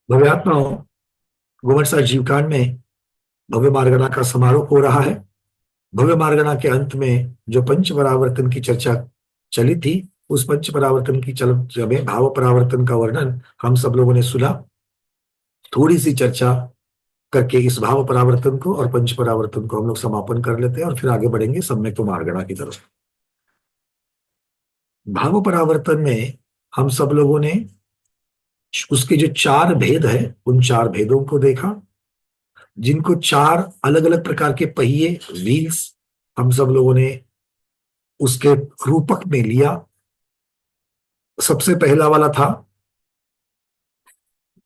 भव्यात्माओं, घुमट जीवकांड में भव्य मार्गणा का समारोह हो रहा है। भव्य मार्गणा के अंत में जो पंच परावर्तन की चर्चा चली थी, उस पंच परावर्तन की चल में भाव परावर्तन का वर्णन हम सब लोगों ने सुना। थोड़ी सी चर्चा करके इस भाव परावर्तन को और पंच परावर्तन को हम लोग समापन कर लेते हैं और फिर आगे बढ़ेंगे सम्यक मार्गणा की तरफ। भाव परावर्तन में हम सब लोगों ने उसके जो चार भेद है, उन चार भेदों को देखा, जिनको चार अलग अलग प्रकार के पहिए, व्हील्स, हम सब लोगों ने उसके रूपक में लिया। सबसे पहला वाला था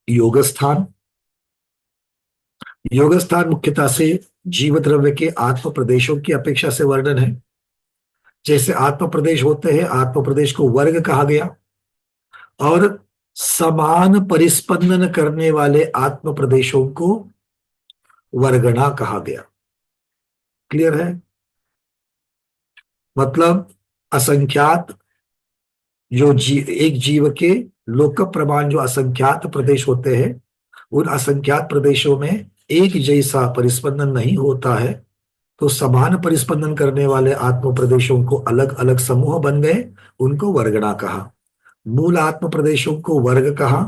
योग स्थान। योग स्थान मुख्यतः से जीव द्रव्य के आत्म प्रदेशों की अपेक्षा से वर्णन है। जैसे आत्म प्रदेश होते हैं, आत्म प्रदेश को वर्ग कहा गया, और समान परिस्पंदन करने वाले आत्म प्रदेशों को वर्गणा कहा गया। क्लियर है? मतलब असंख्यात एक जीव के लोक प्रमाण जो असंख्यात प्रदेश होते हैं, उन असंख्यात प्रदेशों में एक जैसा परिस्पंदन नहीं होता है, तो समान परिस्पंदन करने वाले आत्म प्रदेशों को अलग अलग समूह बन गए, उनको वर्गणा कहा। मूल आत्म प्रदेशों को वर्ग कहा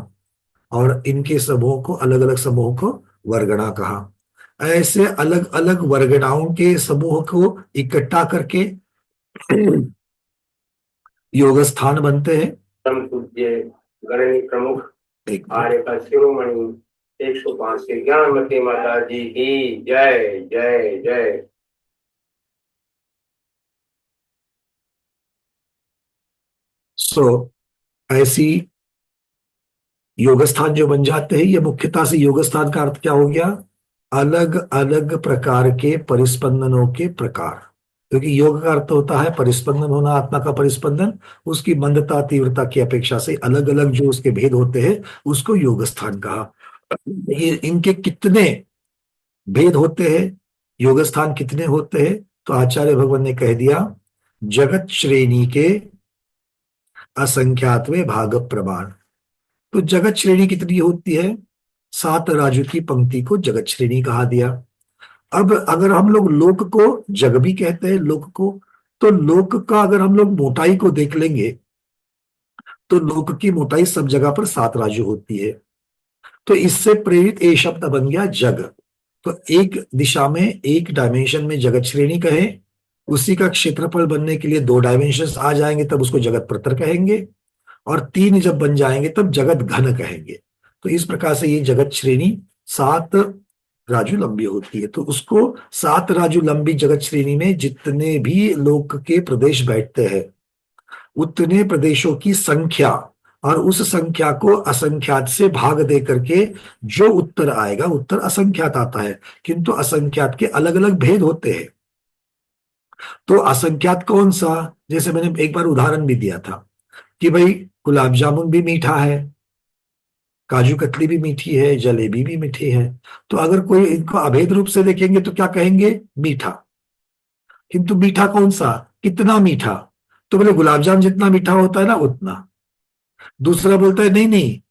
और इनके समूह को, अलग अलग समूह को वर्गणा कहा। ऐसे अलग अलग वर्गणाओं के समूह को इकट्ठा करके योग स्थान बनते हैं। परम पूज्य गणनी प्रमुख आर्य का शिरोमणि 105 के ज्ञानमती माता जी की जय जय जय। ऐसी योग स्थान जो बन जाते हैं, ये मुख्यतः से योग स्थान का अर्थ क्या हो गया? अलग अलग प्रकार के परिस्पंदनों के प्रकार। क्योंकि योग का अर्थ होता है परिस्पंदन होना, आत्मा का परिस्पंदन, उसकी मंदता तीव्रता की अपेक्षा से अलग अलग जो उसके भेद होते हैं, उसको योग स्थान कहा। ये इनके कितने भेद होते हैं, योग स्थान कितने होते हैं? तो आचार्य भगवान ने कह दिया, जगत श्रेणी के असंख्यातवे भाग प्रमाण। तो जगत श्रेणी कितनी होती है? 7 राजू की पंक्ति को जगत श्रेणी कहा दिया। अब अगर हम लोग लोक को जग भी कहते हैं, लोक को, तो लोक का अगर हम लोग मोटाई को देख लेंगे, तो लोक की मोटाई सब जगह पर 7 राजू होती है। तो इससे प्रेरित ए शब्द बन गया जग। तो एक दिशा में, एक डायमेंशन में जगत श्रेणी कहें, उसी का क्षेत्रफल बनने के लिए 2 डायमेंशन आ जाएंगे, तब उसको जगत प्रतर कहेंगे, और 3 जब बन जाएंगे तब जगत घन कहेंगे। तो इस प्रकार से ये जगत श्रेणी 7 राजू लंबी होती है। तो उसको 7 राजू लंबी जगत श्रेणी में जितने भी लोक के प्रदेश बैठते हैं, उतने प्रदेशों की संख्या, और उस संख्या को असंख्यात से भाग दे करके जो उत्तर आएगा, उत्तर असंख्यात आता है। किंतु असंख्यात के अलग अलग भेद होते हैं। तो असंख्यात कौन सा? जैसे मैंने एक बार उदाहरण भी दिया था कि भाई गुलाब जामुन भी मीठा है, काजू कतली भी मीठी है, जलेबी भी मीठी है। तो अगर कोई इनको अभेद रूप से देखेंगे तो क्या कहेंगे? मीठा। किंतु मीठा कौन सा? कितना मीठा? तो बोले गुलाब जामुन जितना मीठा होता है ना, उतना। दूसरा बोलता है नहीं नहीं,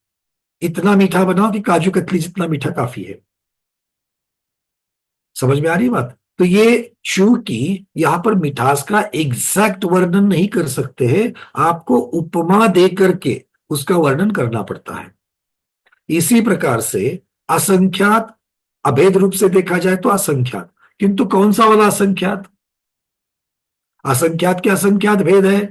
इतना मीठा बनाओ कि काजू कतली जितना मीठा काफी है। समझ में आ रही बात? तो ये चूंकि यहां पर मिठास का एग्जैक्ट वर्णन नहीं कर सकते हैं, आपको उपमा दे करके उसका वर्णन करना पड़ता है। इसी प्रकार से असंख्यात अभेद रूप से देखा जाए तो असंख्यात, किंतु कौन सा वाला असंख्यात? असंख्यात के असंख्यात भेद है,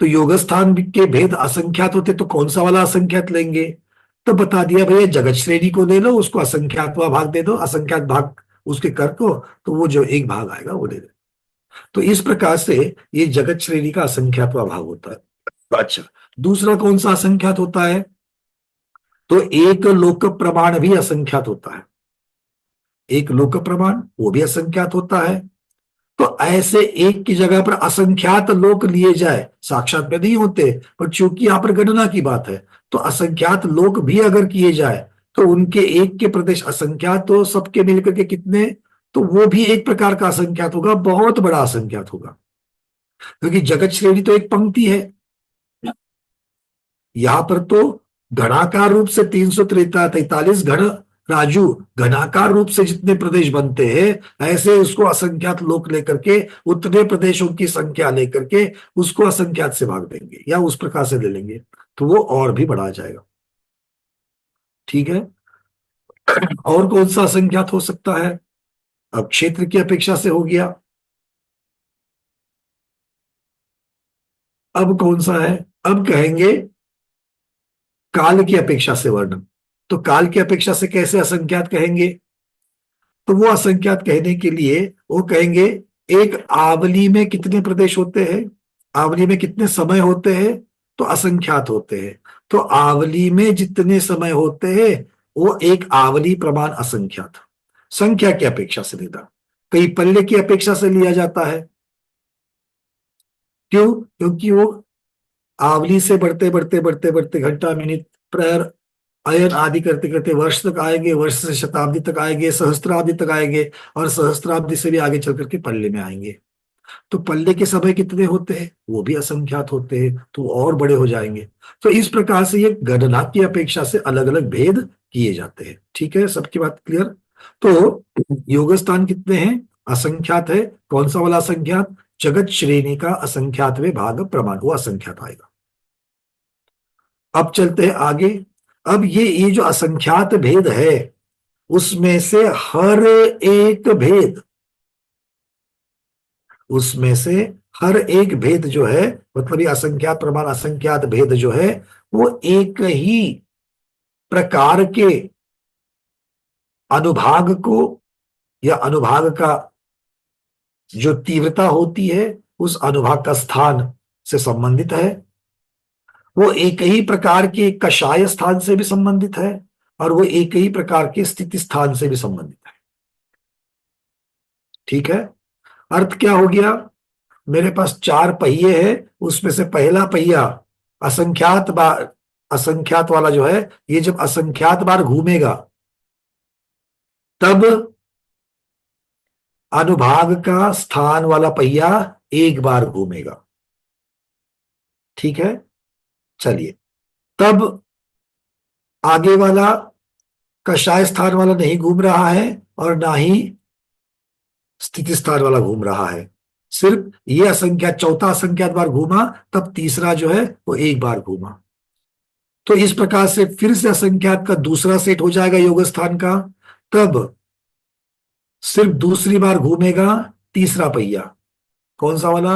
तो योगस्थान के भेद असंख्यात होते तो कौन सा वाला असंख्यात लेंगे? तो बता दिया भैया, जगत श्रेणी को ले लो, उसको असंख्यातवा भाग दे दो, असंख्यात भाग उसके कर को, तो वो जो एक भाग आएगा वो दे दे। तो इस प्रकार से ये जगत श्रेणी का असंख्यातवा भाग होता है। अच्छा, दूसरा कौन सा असंख्यात होता है? तो एक लोक प्रमाण भी असंख्यात होता है। एक लोक प्रमाण वो भी असंख्यात होता है। तो ऐसे एक की जगह पर असंख्यात लोक लिए जाए, साक्षात में नहीं होते, पर चूंकि यहां पर गणना की बात है, तो असंख्यात लोक भी अगर किए जाए, तो उनके एक के प्रदेश असंख्यात, तो सबके मिलकर के कितने? तो वो भी एक प्रकार का असंख्यात होगा, बहुत बड़ा असंख्यात होगा। क्योंकि जगत श्रेणी तो एक पंक्ति है, यहां पर तो घनाकार रूप से 343 घन राजू, घनाकार रूप से जितने प्रदेश बनते हैं ऐसे उसको असंख्यात लोक लेकर के उतने प्रदेशों की संख्या लेकर के उसको असंख्यात से भाग देंगे या उस प्रकार से ले लेंगे तो वो और भी बढ़ा जाएगा। ठीक है। और कौन सा असंख्यात हो सकता है? अब क्षेत्र की अपेक्षा से हो गया। अब कौन सा है? अब कहेंगे काल की अपेक्षा से वर्णन। तो काल की अपेक्षा से कैसे असंख्यात कहेंगे? तो वो असंख्यात कहने के लिए वो कहेंगे एक आवली में कितने प्रदेश होते हैं, आवली में कितने समय होते हैं, तो असंख्यात होते हैं। तो आवली में जितने समय होते हैं वो एक आवली प्रमाण असंख्यात, संख्या की अपेक्षा से लेना। कई पल्ले की अपेक्षा से लिया जाता है। क्यों? क्योंकि वो आवली से बढ़ते बढ़ते बढ़ते बढ़ते घंटा मिनट प्रहर अयन आदि करते करते वर्ष तक आएंगे, वर्ष से शताब्दी तक आएंगे, सहस्त्राब्दी तक आएंगे, और सहस्त्राब्दी से भी आगे चल करके पल्ले में आएंगे। तो पल्ले के समय कितने होते हैं? वो भी असंख्यात होते हैं, तो और बड़े हो जाएंगे। तो इस प्रकार से ये गणना की अपेक्षा से अलग अलग भेद किए जाते हैं। ठीक है, सबकी बात क्लियर? तो योग स्थान कितने हैं? असंख्यात है। कौन सा वाला असंख्यात? जगत श्रेणी का असंख्यात में भाग प्रमाण, वो असंख्यात आएगा। अब चलते हैं आगे। अब ये जो असंख्यात भेद है उसमें से हर एक भेद, उसमें से हर एक भेद जो है, मतलब ये असंख्यात प्रमाण असंख्यात भेद जो है वो एक ही प्रकार के अनुभाग को या अनुभाग का जो तीव्रता होती है उस अनुभाग का स्थान से संबंधित है। वो एक ही प्रकार के कषाय स्थान से भी संबंधित है और वो एक ही प्रकार के स्थिति स्थान से भी संबंधित है। ठीक है। अर्थ क्या हो गया? मेरे पास 4 पहिए हैं, उसमें से पहला पहिया असंख्यात बार, असंख्यात वाला जो है, ये जब असंख्यात बार घूमेगा तब अनुभाग का स्थान वाला पहिया एक बार घूमेगा। ठीक है। चलिए, तब आगे वाला कषाय स्थान वाला नहीं घूम रहा है और ना ही स्थिति स्थान वाला घूम रहा है। सिर्फ ये असंख्यात, चौथा असंख्यात बार घूमा, तब तीसरा जो है वो एक बार घूमा। तो इस प्रकार से फिर से असंख्यात का दूसरा सेट हो जाएगा योग स्थान का। तब सिर्फ दूसरी बार घूमेगा तीसरा पहिया। कौन सा वाला?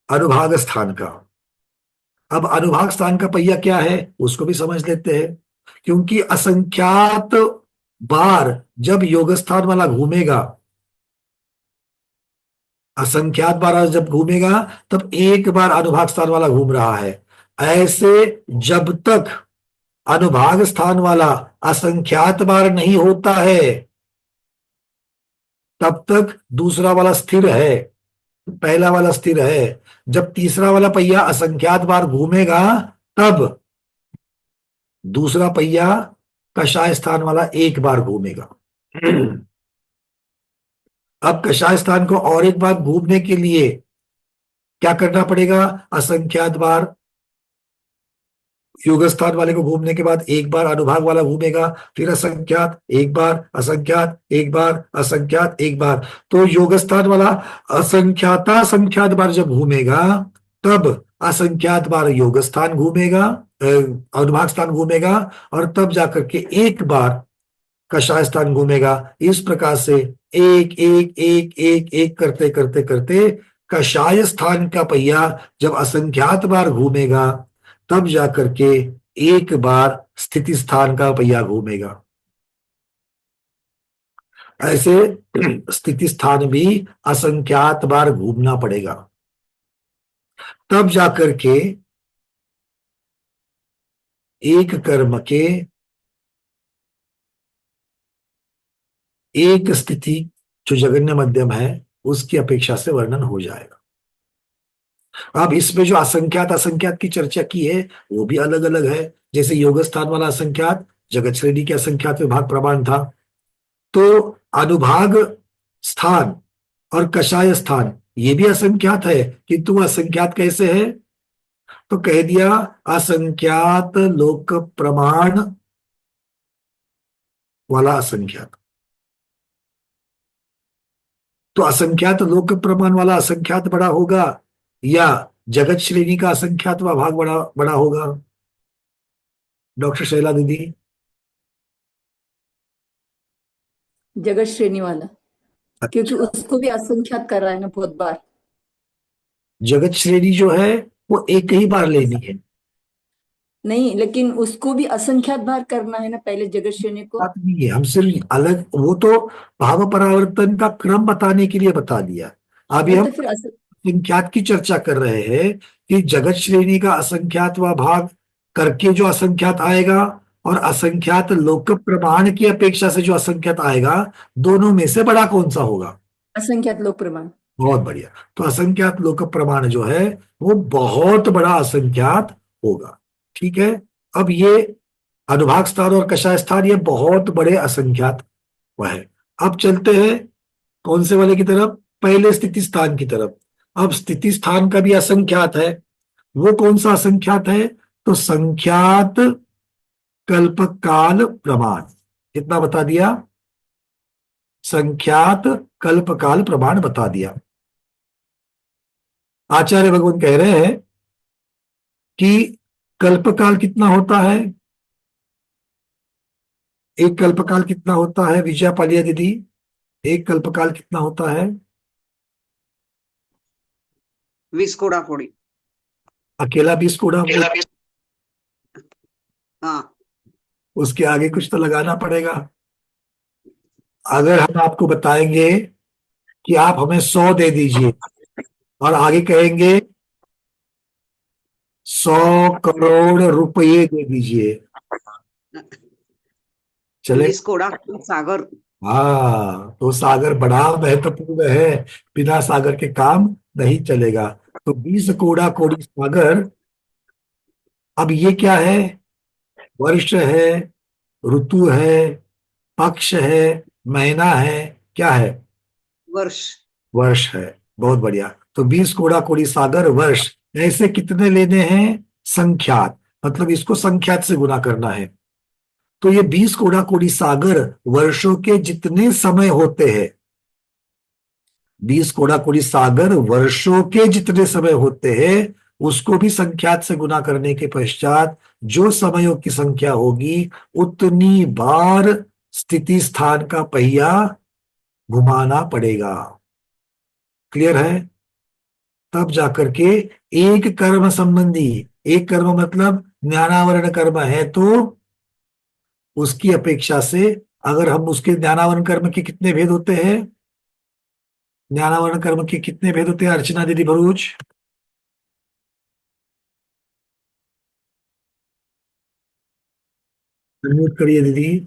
अनुभाग स्थान का। अब अनुभाग स्थान का पहिया क्या है उसको भी समझ लेते हैं। क्योंकि असंख्यात बार जब योग स्थान वाला घूमेगा, असंख्यात बार जब घूमेगा तब एक बार अनुभाग स्थान वाला घूम रहा है। ऐसे जब तक अनुभाग स्थान वाला असंख्यात बार नहीं होता है तब तक दूसरा वाला स्थिर है, पहला वाला स्थिर है। जब तीसरा वाला पहिया असंख्यात बार घूमेगा तब दूसरा पहिया कषाय स्थान वाला एक बार घूमेगा। अब कषाय स्थान को और एक बार घूमने के लिए क्या करना पड़ेगा? असंख्यात बार योग स्थान वाले को घूमने के बाद एक बार अनुभाग वाला घूमेगा, फिर असंख्यात एक बार, असंख्यात एक बार, असंख्यात एक बार। तो योग स्थान वाला असंख्याता संख्यात बार जब घूमेगा तब असंख्यात बार योग स्थान घूमेगा, अनुभाग स्थान घूमेगा, और तब जाकर के एक बार कषाय स्थान घूमेगा। इस प्रकार से एक एक एक एक एक करते करते करते कषाय स्थान का पहिया जब असंख्यात बार घूमेगा तब जाकर के एक बार स्थिति स्थान का पहिया घूमेगा। ऐसे स्थिति स्थान भी असंख्यात बार घूमना पड़ेगा, तब जाकर के एक कर्म के एक स्थिति जो जगन्य मध्यम है उसकी अपेक्षा से वर्णन हो जाएगा। अब इसमें जो असंख्यात असंख्यात की चर्चा की है वो भी अलग अलग है। जैसे योग स्थान वाला असंख्यात जगत श्रेणी के असंख्यात विभाग प्रमाण था, तो अनुभाग स्थान और कषाय स्थान ये भी असंख्यात है, किंतु असंख्यात कैसे है? तो कह दिया असंख्यात लोक प्रमाण वाला असंख्यात। तो असंख्यात लोक प्रमाण वाला असंख्यात बड़ा होगा या जगत श्रेणी का असंख्यात व भाग बड़ा बड़ा होगा? डॉक्टर शैला दीदी। जगत श्रेणी वाला, क्योंकि अच्छा, उसको भी असंख्यात कर रहा है ना बहुत बार। जगत श्रेणी जो है वो एक ही बार लेनी है। नहीं, लेकिन उसको भी असंख्यात बार करना है ना, पहले जगत श्रेणी को। बात नहीं है, हम सिर्फ अलग, वो तो भाव परावर्तन का क्रम बताने के लिए बता दिया। अभी अरे हम तो फिर असंख्यात की चर्चा कर रहे हैं कि जगत श्रेणी का असंख्यात व भाग करके जो असंख्यात आएगा और असंख्यात लोक प्रमाण की अपेक्षा से जो असंख्यात आएगा, दोनों में से बड़ा कौन सा होगा? असंख्यात लोक प्रमाण। बहुत बढ़िया। तो असंख्यात लोक प्रमाण जो है वो बहुत बड़ा असंख्यात होगा। ठीक है। अब ये अनुभाग स्थान और कषाय स्थान ये बहुत बड़े असंख्यात वह है। अब चलते हैं कौन से वाले की तरफ? पहले स्थिति स्थान की तरफ। अब स्थिति स्थान का भी असंख्यात है। वो कौन सा असंख्यात है? तो संख्यात कल्पकाल प्रमाण। कितना बता दिया? संख्यात कल्पकाल प्रमाण बता दिया। आचार्य भगवान कह रहे हैं कि कल्पकाल कितना होता है? एक कल्पकाल कितना होता है विजया पालिया दीदी? एक कल्पकाल कितना होता है? 20 कोड़ा कोड़ी। अकेला 20 कोड़ा? हाँ, उसके आगे कुछ तो लगाना पड़ेगा। अगर हम आपको बताएंगे कि आप हमें 100 दे दीजिए और आगे कहेंगे 100 करोड़ रुपये दे दीजिए, चले? 20 कोड़ा सागर। हाँ, तो सागर बड़ा महत्वपूर्ण है, बिना सागर के काम नहीं चलेगा। तो 20 कोड़ा कोड़ी सागर। अब ये क्या है? वर्ष है, ऋतु है, पक्ष है, महीना है, क्या है? वर्ष। वर्ष है। बहुत बढ़िया। तो 20 कोड़ा कोड़ी सागर वर्ष। ऐसे कितने लेने हैं? संख्यात, मतलब इसको संख्यात से गुना करना है। तो ये 20 कोड़ा कोड़ी सागर वर्षों के जितने समय होते हैं, 20 कोड़ा कोड़ी सागर वर्षों के जितने समय होते हैं, उसको भी संख्यात से गुना करने के पश्चात जो समयों की संख्या होगी उतनी बार स्थिति स्थान का पहिया घुमाना पड़ेगा। क्लियर है? तब जाकर के एक कर्म संबंधी, एक कर्म मतलब ज्ञानावरण कर्म है तो उसकी अपेक्षा से, अगर हम उसके ज्ञानावरण कर्म के कितने भेद होते हैं? ज्ञानावरण कर्म के कितने भेद होते हैं अर्चना दीदी भरूच? अनम्यूट करिए दीदी।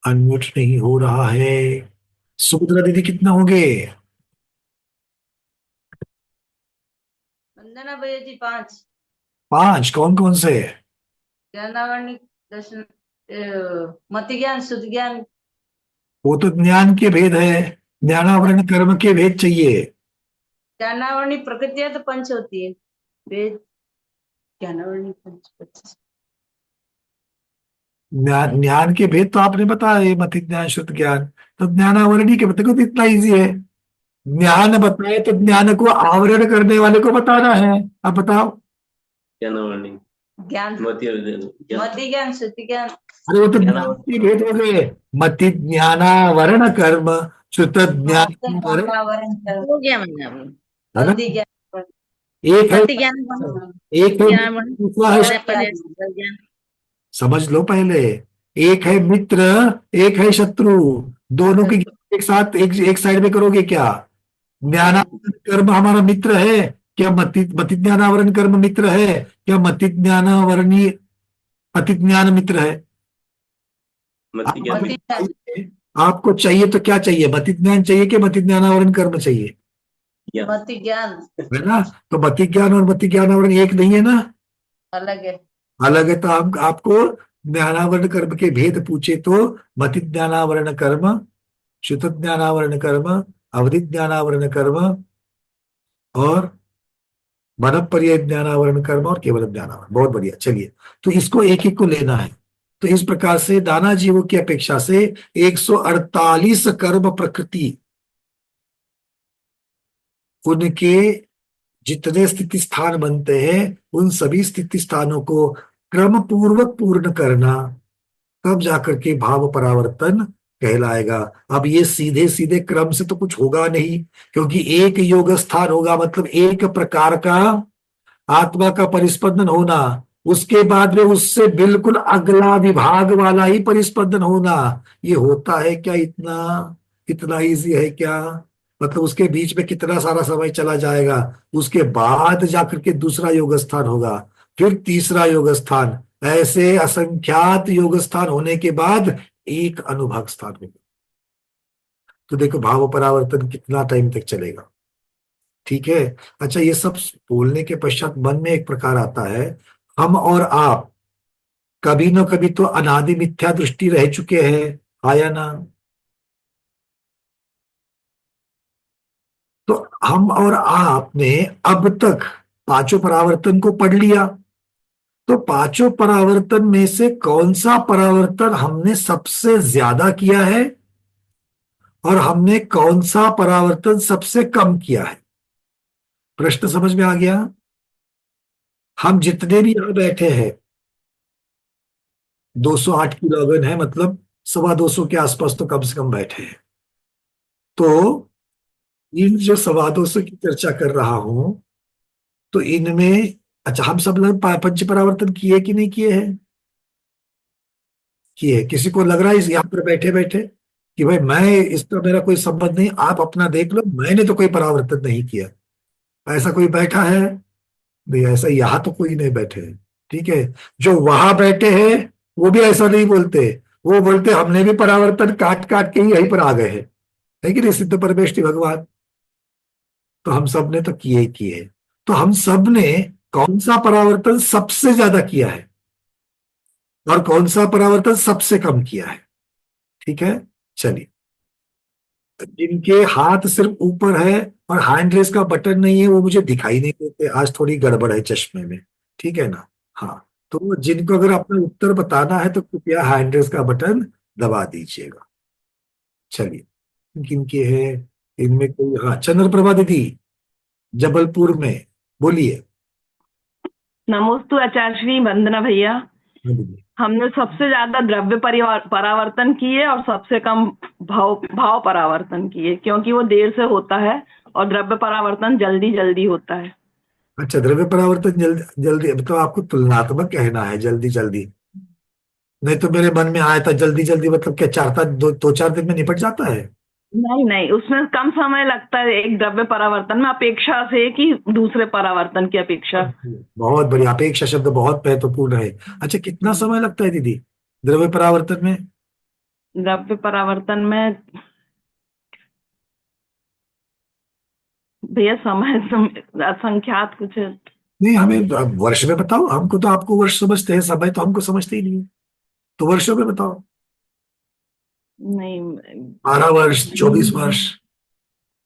अनम्यूट नहीं हो रहा है। सुभद्रा दीदी कितना होंगे? वंदना भैया जी 5। 5? कौन कौन से? ज्ञानावरणी दर्शन, मति ज्ञान, शुद्ध ज्ञान। वो तो ज्ञान के भेद है, ज्ञानावरण कर्म के भेद चाहिए। ज्ञानावरणी प्रकृतियां तो पंच होती है, वेद ज्ञानावरणी पंच 25। ज्ञान के भेद तो आपने बताया, मति ज्ञान शुद्ध ज्ञान। तो ज्ञानावरणी के देखो तो इतना इजी है। ज्ञान बताए तो ज्ञान को आवरण करने वाले को बताना है। अब बताओ। ज्ञानावरणी ज्ञान, मति ज्ञान, शुद्ध ज्ञान। अरे वो तो ज्ञान के भेद हो गए। मति ज्ञानावरण कर्म, शुद्ध ज्ञान ज्ञानावरण हो गया मैंने अभी। है ना? बुद्धि ज्ञान, एक है, मति ज्ञान एक है, ज्ञान दूसरा है पहले ज्ञान। समझ लो पहले। एक है मित्र, एक है शत्रु। दोनों की एक साथ एक साइड में करोगे क्या? ज्ञानावरण कर्म हमारा मित्र है क्या? मति मति ज्ञानावरण कर्म मित्र है क्या? मति ज्ञानावरणी अति ज्ञान मित्र है? मति ज्ञान। आपको चाहिए तो क्या चाहिए? मति ज्ञान चाहिए कि मति ज्ञानावरण कर्म चाहिए? मति ज्ञान है ना? तो मति ज्ञान और मति ज्ञानावरण एक नहीं है ना? अलग है। अलग है। तो हम आपको ज्ञानावरण कर्म के भेद पूछे तो मति ज्ञानावरण कर्म, शुद्ध ज्ञानावरण कर्म, अवधि ज्ञानावरण कर्म, और मनःपर्यय ज्ञानावरण कर्म और केवल ज्ञानावरण। बहुत बढ़िया। चलिए, तो इसको एक एक को लेना है। तो इस प्रकार से दाना जीवों की अपेक्षा से 148 कर्म प्रकृति, उनके जितने स्थिति स्थान बनते हैं उन सभी स्थिति स्थानों को क्रम पूर्वक पूर्ण करना, तब जाकर के भाव परावर्तन कहलाएगा। अब ये सीधे सीधे क्रम से तो कुछ होगा नहीं, क्योंकि एक योग स्थान होगा मतलब एक प्रकार का आत्मा का परिस्पंदन होना, उसके बाद में उससे बिल्कुल अगला विभाग वाला ही परिस्पंदन होना। ये होता है क्या? इतना इतना इजी है क्या? मतलब उसके बीच में कितना सारा समय चला जाएगा। उसके बाद जाकर के दूसरा योग स्थान होगा, फिर तीसरा योग स्थान, ऐसे असंख्यात योग स्थान होने के बाद एक अनुभाग स्थान होगा। तो देखो भाव परावर्तन कितना टाइम तक चलेगा। ठीक है। अच्छा, ये सब बोलने के पश्चात मन में एक प्रकार आता है, हम और आप कभी न कभी तो अनादि मिथ्या दृष्टि रह चुके हैं, आया ना? तो हम और आपने अब तक पांचों परावर्तन को पढ़ लिया, तो पांचों परावर्तन में से कौन सा परावर्तन हमने सबसे ज्यादा किया है और हमने कौन सा परावर्तन सबसे कम किया है? प्रश्न समझ में आ गया? हम जितने भी यहां बैठे हैं, 208 की लगन है, मतलब 225 के आसपास तो कम से कम बैठे हैं। तो इन जो 225 की चर्चा कर रहा हूं, तो इनमें अच्छा हम सब लोग पंच परावर्तन किए कि नहीं किए हैं? किए। किसी को लग रहा है इस यहाँ पर बैठे बैठे कि भाई मैं, इसका मेरा कोई संबंध नहीं, आप अपना देख लो, मैंने तो कोई परावर्तन नहीं किया? ऐसा कोई बैठा है? नहीं, ऐसा यहां तो कोई नहीं बैठे हैं। ठीक है। जो वहां बैठे हैं वो भी ऐसा नहीं बोलते, वो बोलते हमने भी परावर्तन काट काट के ही यहीं पर आ गए हैं, है कि नहीं सिद्ध परमेष्टि भगवान? तो हम सब ने तो किए ही किए। तो हम सब ने कौन सा परावर्तन सबसे ज्यादा किया है और कौन सा परावर्तन सबसे कम किया है? ठीक है। चलिए, जिनके हाथ सिर्फ ऊपर है और हैंड रेस का बटन नहीं है वो मुझे दिखाई नहीं देते, आज थोड़ी गड़बड़ है चश्मे में। ठीक है ना? हाँ। तो जिनको अगर अपना उत्तर बताना है तो कृपया हैंड रेस का बटन दबा दीजिएगा। चलिए, किनके है इनमें कोई? हाँ, चंद्रप्रभा दीदी जबलपुर में, बोलिए। नमोस्तु आचार्य श्री वंदना भैया। हाँ दीदी। हमने सबसे ज्यादा द्रव्य परावर्तन किए और सबसे कम भाव भाव परावर्तन किए, क्योंकि वो देर से होता है और द्रव्य परावर्तन जल्दी जल्दी होता है। अच्छा, द्रव्य परावर्तन जल्दी जल्दी, मतलब आपको तुलनात्मक कहना है जल्दी जल्दी? नहीं तो मेरे मन में आया था जल्दी जल्दी मतलब क्या, दो चार दिन में निपट जाता है? नहीं नहीं, उसमें कम समय लगता है एक द्रव्य परावर्तन में अपेक्षा से कि दूसरे परावर्तन की अपेक्षा। बहुत बढ़िया, अपेक्षा शब्द बहुत महत्वपूर्ण है। अच्छा, कितना समय लगता है दीदी द्रव्य परावर्तन में? द्रव्य परावर्तन में भैया समय असंख्यात कुछ है। नहीं, हमें वर्ष में बताओ, हमको तो आपको वर्ष समझते हैं, समय तो हमको समझते ही नहीं है, तो वर्षों में बताओ। नहीं 12 वर्ष, 24 वर्ष?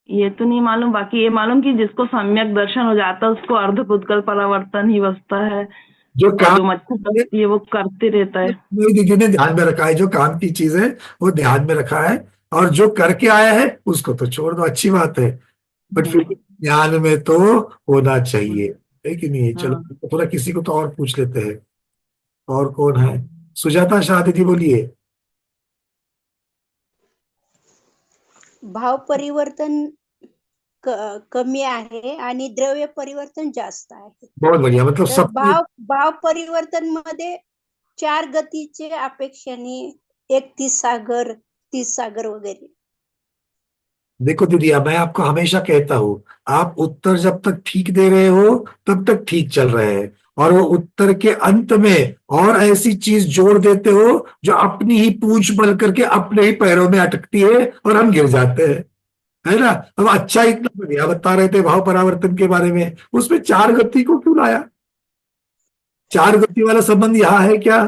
ये तो नहीं मालूम, बाकी ये मालूम कि जिसको सम्यक दर्शन हो जाता है उसको अर्धपुद्गल परावर्तन ही बसता है, जो और काम जो मच्छर बसती है वो करते रहता है। मेरी दीदी ने ध्यान में रखा है, जो काम की चीज है वो ध्यान में रखा है, और जो करके आया है उसको तो छोड़ दो, अच्छी बात है, बट फिर भी ध्यान में तो होना चाहिए, है कि नहीं? चलो, हाँ। थोड़ा किसी को तो और पूछ लेते हैं। और कौन है? सुजाता शाह दीदी, बोलिए। भाव परिवर्तन कमी आहे आणि द्रव्य परिवर्तन जास्त आहे। बहुत बढ़िया, मतलब तर सब भाव परिवर्तन मध्ये 4 गतीचे अपेक्षाने 31 सागर 30 सागर वगैरे। देखो दीदी, अब मैं आपको हमेशा कहता हूं, आप उत्तर जब तक ठीक दे रहे हो तब तक ठीक चल रहे हैं, और वो उत्तर के अंत में और ऐसी चीज जोड़ देते हो जो अपनी ही पूंछ बल करके अपने ही पैरों में अटकती है और हम गिर जाते हैं, है ना? अब अच्छा, इतना बढ़िया बता रहे थे भाव परावर्तन के बारे में, उसमें 4 गति को क्यों लाया? 4 गति वाला संबंध यहाँ है क्या?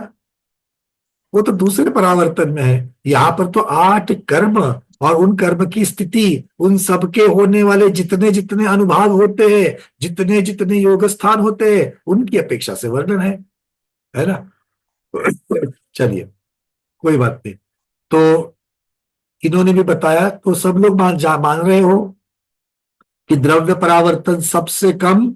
वो तो दूसरे परावर्तन में है। यहाँ पर तो 8 कर्म और उन कर्म की स्थिति, उन सबके होने वाले जितने जितने अनुभाग होते हैं, जितने जितने योग स्थान होते हैं, उनकी अपेक्षा से वर्णन है ना। चलिए, कोई बात नहीं। तो इन्होंने भी बताया, तो सब लोग मान रहे हो कि द्रव्य परावर्तन सबसे कम,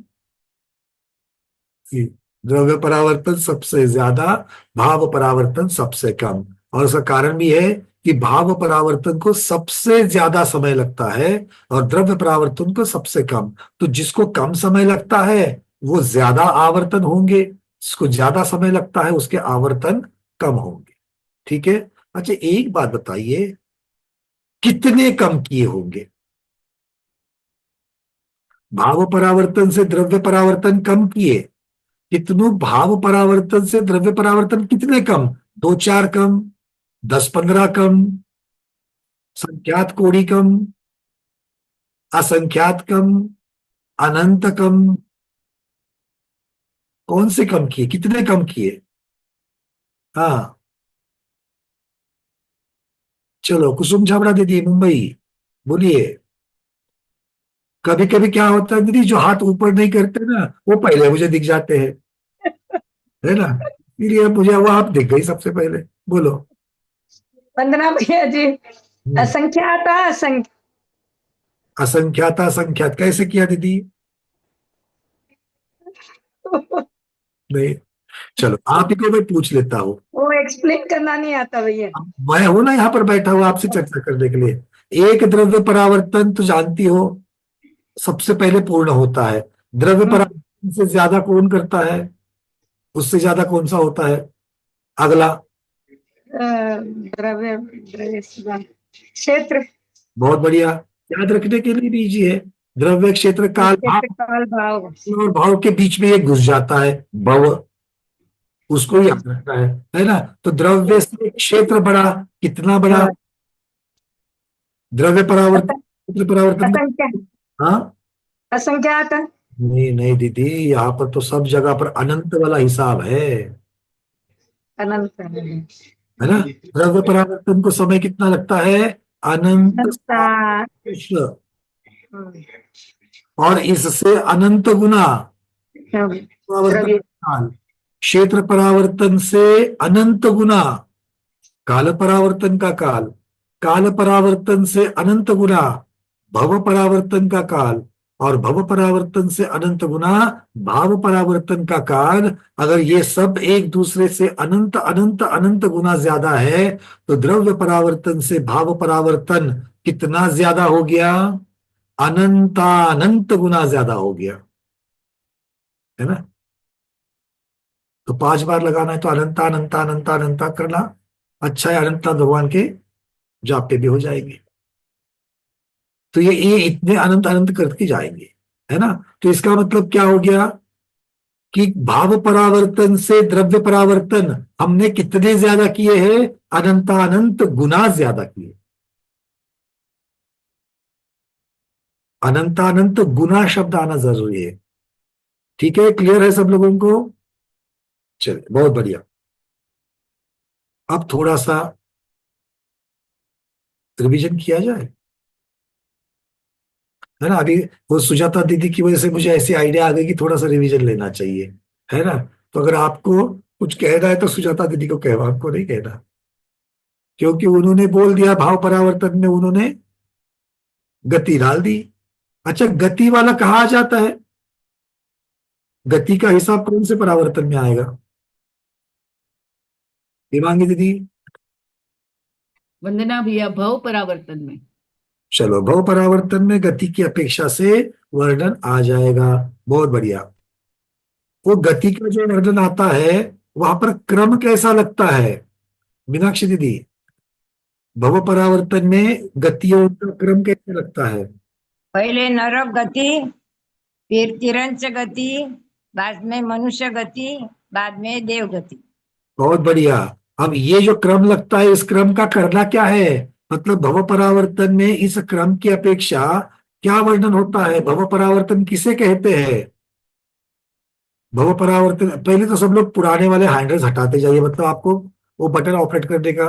द्रव्य परावर्तन सबसे ज्यादा, भाव परावर्तन सबसे कम। और उसका कारण भी है कि भाव परावर्तन को सबसे ज्यादा समय लगता है और द्रव्य परावर्तन को सबसे कम। तो जिसको कम समय लगता है वो ज्यादा आवर्तन होंगे, जिसको ज्यादा समय लगता है उसके आवर्तन कम होंगे। ठीक है। अच्छा, एक बात बताइए, कितने कम किए होंगे? भाव परावर्तन से द्रव्य परावर्तन कम किए, कितनों भाव परावर्तन से द्रव्य परावर्तन कितने कम? 2-4 कम, 10-15 कम, संख्यात कोटि कम, असंख्यात कम, अनंत कम? कौन से कम किए, कितने कम किए? हाँ, चलो, कुसुम छाबड़ा दीदी, मुंबई, बोलिए। कभी कभी क्या होता है दीदी, जो हाथ ऊपर नहीं करते ना, वो पहले मुझे दिख जाते हैं, है ना। इसलिए मुझे वो आप दिख गई सबसे पहले। बोलो। वंदना भैया जी, हम्म। असंख्यात असंख्याता संख्यात कैसे किया दीदी? नहीं, चलो आप ही को मैं पूछ लेता हूँ। वो एक्सप्लेन करना नहीं आता भैया। मैं हूं ना यहाँ पर बैठा हुआ आपसे चर्चा करने के लिए। एक द्रव्य परावर्तन तो जानती हो सबसे पहले पूर्ण होता है। द्रव्य परावर्तन से ज्यादा कौन करता है? उससे ज्यादा कौन सा होता है अगला? द्रव्य द्रव्य क्षेत्र बहुत बढ़िया, याद रखने के लिए भी इजी है। द्रव्य क्षेत्र काल भाव, काल भाव। और भाव के बीच में ये घुस जाता है भव, उसको याद रखना है ना। तो द्रव्य से क्षेत्र बड़ा, कितना बड़ा? द्रव्य परावर्तन, क्षेत्र परावर्तन हाँ, असंख्यात नहीं नहीं दीदी, यहाँ पर तो सब जगह पर अनंत वाला हिसाब अनंत है ना। द्रव्य परावर्तन को समय कितना लगता है? अनंत कृष्ण, और इससे अनंत गुना परावर्तन काल। क्षेत्र परावर्तन से अनंत गुना काल परावर्तन का काल, काल परावर्तन से अनंत गुना भव परावर्तन का काल, और भव परावर्तन से अनंत गुना भाव परावर्तन का काल। अगर ये सब एक दूसरे से अनंत अनंत अनंत गुना ज्यादा है, तो द्रव्य परावर्तन से भाव परावर्तन कितना ज्यादा हो गया? अनंतानंत गुना ज्यादा हो गया, है ना। तो 5 बार लगाना है तो अनंता अनंता अनंता अनंता करना अच्छा है, अनंता भगवान के जाप पे भी हो जाएंगे। तो ये इतने अनंत अनंत करके जाएंगे, है ना। तो इसका मतलब क्या हो गया कि भाव परावर्तन से द्रव्य परावर्तन हमने कितने ज्यादा किए हैं? अनंतानंत गुना ज्यादा किए, अनंतानंत गुना शब्द आना जरूरी है। ठीक है, क्लियर है सब लोगों को? चलिए, बहुत बढ़िया। अब थोड़ा सा रिवीजन किया जाए, है ना। अभी वो सुजाता दीदी की वजह से मुझे ऐसी आइडिया आ गई कि थोड़ा सा रिवीजन लेना चाहिए, है ना। तो अगर आपको कुछ कहना है तो सुजाता दीदी को कहना, आपको नहीं कहना, क्योंकि उन्होंने बोल दिया भाव परावर्तन में उन्होंने गति डाल दी। अच्छा, गति वाला कहाँ आ जाता है? गति का हिसाब कौन से परावर्तन में आएगा? देवांगी दीदी। वंदना भैया, भव परावर्तन में। चलो, भव परावर्तन में गति की अपेक्षा से वर्णन आ जाएगा। बहुत बढ़िया। वो गति का जो वर्णन आता है वहां पर क्रम कैसा लगता है मीनाक्षी दीदी? भव परावर्तन में गतियों का क्रम कैसे लगता है? पहले नरक गति, फिर तिरंच गति, बाद में मनुष्य गति, बाद में देव गति। बहुत बढ़िया। अब ये जो क्रम लगता है, इस क्रम का करना क्या है? मतलब भव परावर्तन में इस क्रम की अपेक्षा क्या वर्णन होता है? भव परावर्तन किसे कहते हैं? भव परावर्तन, पहले तो सब लोग पुराने वाले हैंडल्स हटाते जाइए, मतलब आपको वो बटन ऑपरेट करने का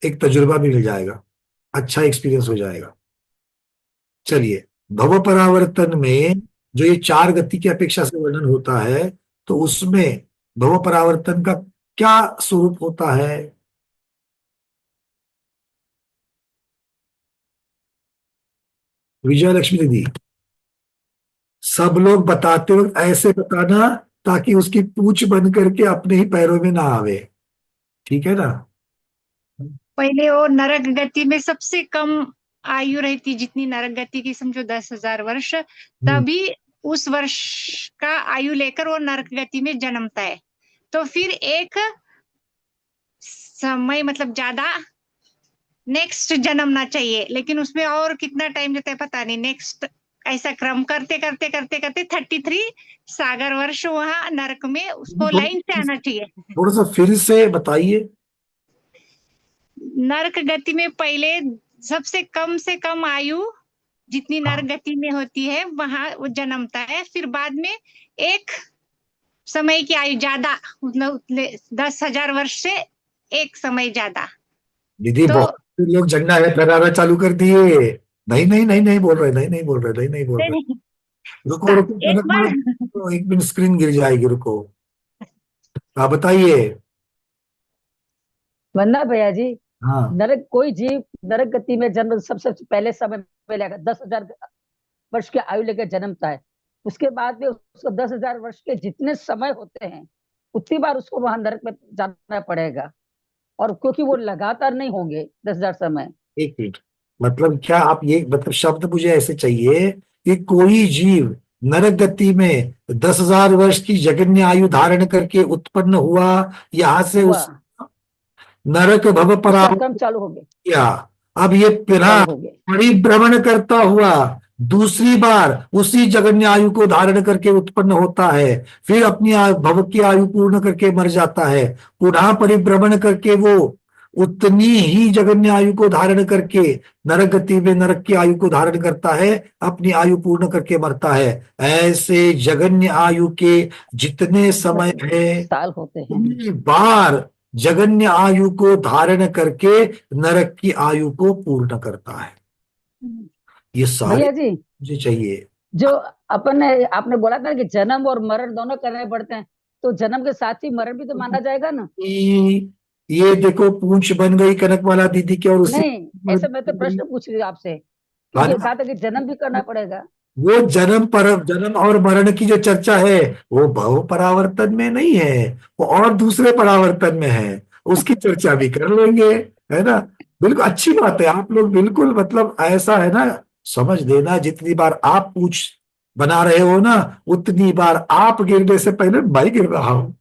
एक तजुर्बा भी मिल जाएगा। अच्छा एक्सपीरियंस हो जाएगा। चलिए, भव परावर्तन में जो ये 4 गति की अपेक्षा से वर्णन होता है, तो उसमें भव परावर्तन का क्या स्वरूप होता है? विजय लक्ष्मी दीदी, सब लोग बताते वक्त ऐसे बताना ताकि उसकी पूंछ बन करके अपने ही पैरों में ना आवे, ठीक है ना? पहले वो नरक गति में सबसे कम आयु रहती, जितनी नरक गति की समझो 10,000 वर्ष, तभी उस वर्ष का आयु लेकर वो नरक गति में जन्मता है। तो फिर एक समय मतलब ज्यादा नेक्स्ट जन्मना चाहिए, लेकिन उसमें और कितना टाइम लेता है पता नहीं। नेक्स्ट ऐसा क्रम करते करते करते करते 33 सागर वर्ष वहां नरक में उसको लाइन से आना चाहिए। थोड़ा सा फिर से बताइए। नरक गति में पहले सबसे कम से कम आयु जितनी नरक गति में होती है वहां वो जन्मता है। फिर बाद में एक समय की आयु ज्यादा, उतने 10,000 वर्ष से एक समय ज्यादा। दीदी तो बहुत से लोग झंडा है फहराना चालू कर दिए। नहीं नहीं नहीं नहीं बोल रहे, नहीं नहीं बोल रहे, नहीं नहीं बोल रहे। नहीं, रुको रुको एक कनक बार माला, एक मिनट स्क्रीन गिर जाएगी, रुको। आप बताइए। वरना भैया जी, हाँ, नरक कोई जीव नरक गति में जन्म सबसे पहले समय में लेकर 10,000 वर्ष की आयु लेकर जन्मता है। उसके बाद में उसको 10,000 वर्ष के जितने समय होते हैं उतनी बार उसको वहां नरक में जाना पड़ेगा, और क्योंकि वो लगातार नहीं होंगे 10,000 समय। एक मिनट, मतलब क्या आप ये मतलब शब्द मुझे ऐसे चाहिए कि कोई जीव नरक गति में 10,000 वर्ष की जगन्य आयु धारण करके उत्पन्न हुआ, यहां से हुआ उस नरक भव उसका परावर्तन क्रम चालू हो गया, किया। अब ये पुनः चालू हो गया। परिभ्रमण करता हुआ दूसरी बार उसी जगन्य आयु को धारण करके उत्पन्न होता है, फिर अपनी भव की आयु पूर्ण करके मर जाता है, पुनः परिभ्रमण करके वो उतनी ही जगन्य आयु को धारण करके नरक गति में नरक की आयु को धारण करता है, अपनी आयु पूर्ण करके मरता है। ऐसे जगन्य आयु के जितने समय है साल होते हैं। उतनी बार जगन्य आयु को धारण करके नरक की आयु को पूर्ण करता है। ये सारे भैया जी, मुझे चाहिए। जो अपन ने आपने बोला था कि जन्म और मरण दोनों करने पड़ते हैं, तो जन्म के साथ ही मरण भी तो माना जाएगा ना? ये देखो पूंछ बन गई कनकमाला दीदी की, और उसी नहीं, ऐसे मैं तो प्रश्न पूछ रही हूँ आपसे, क्योंकि कहा था कि जन्म भी करना पड़ेगा। वो जन्म और मरण की जो चर्चा है वो भव परावर्तन में नहीं है, वो और दूसरे परावर्तन में है, उसकी चर्चा भी कर लेंगे, है ना? बिल्कुल अच्छी बात है। आप लोग बिल्कुल मतलब ऐसा है ना, समझ देना जितनी बार आप पूछ बना रहे हो ना, उतनी बार आप गिरने से पहले मैं गिर रहा हूं।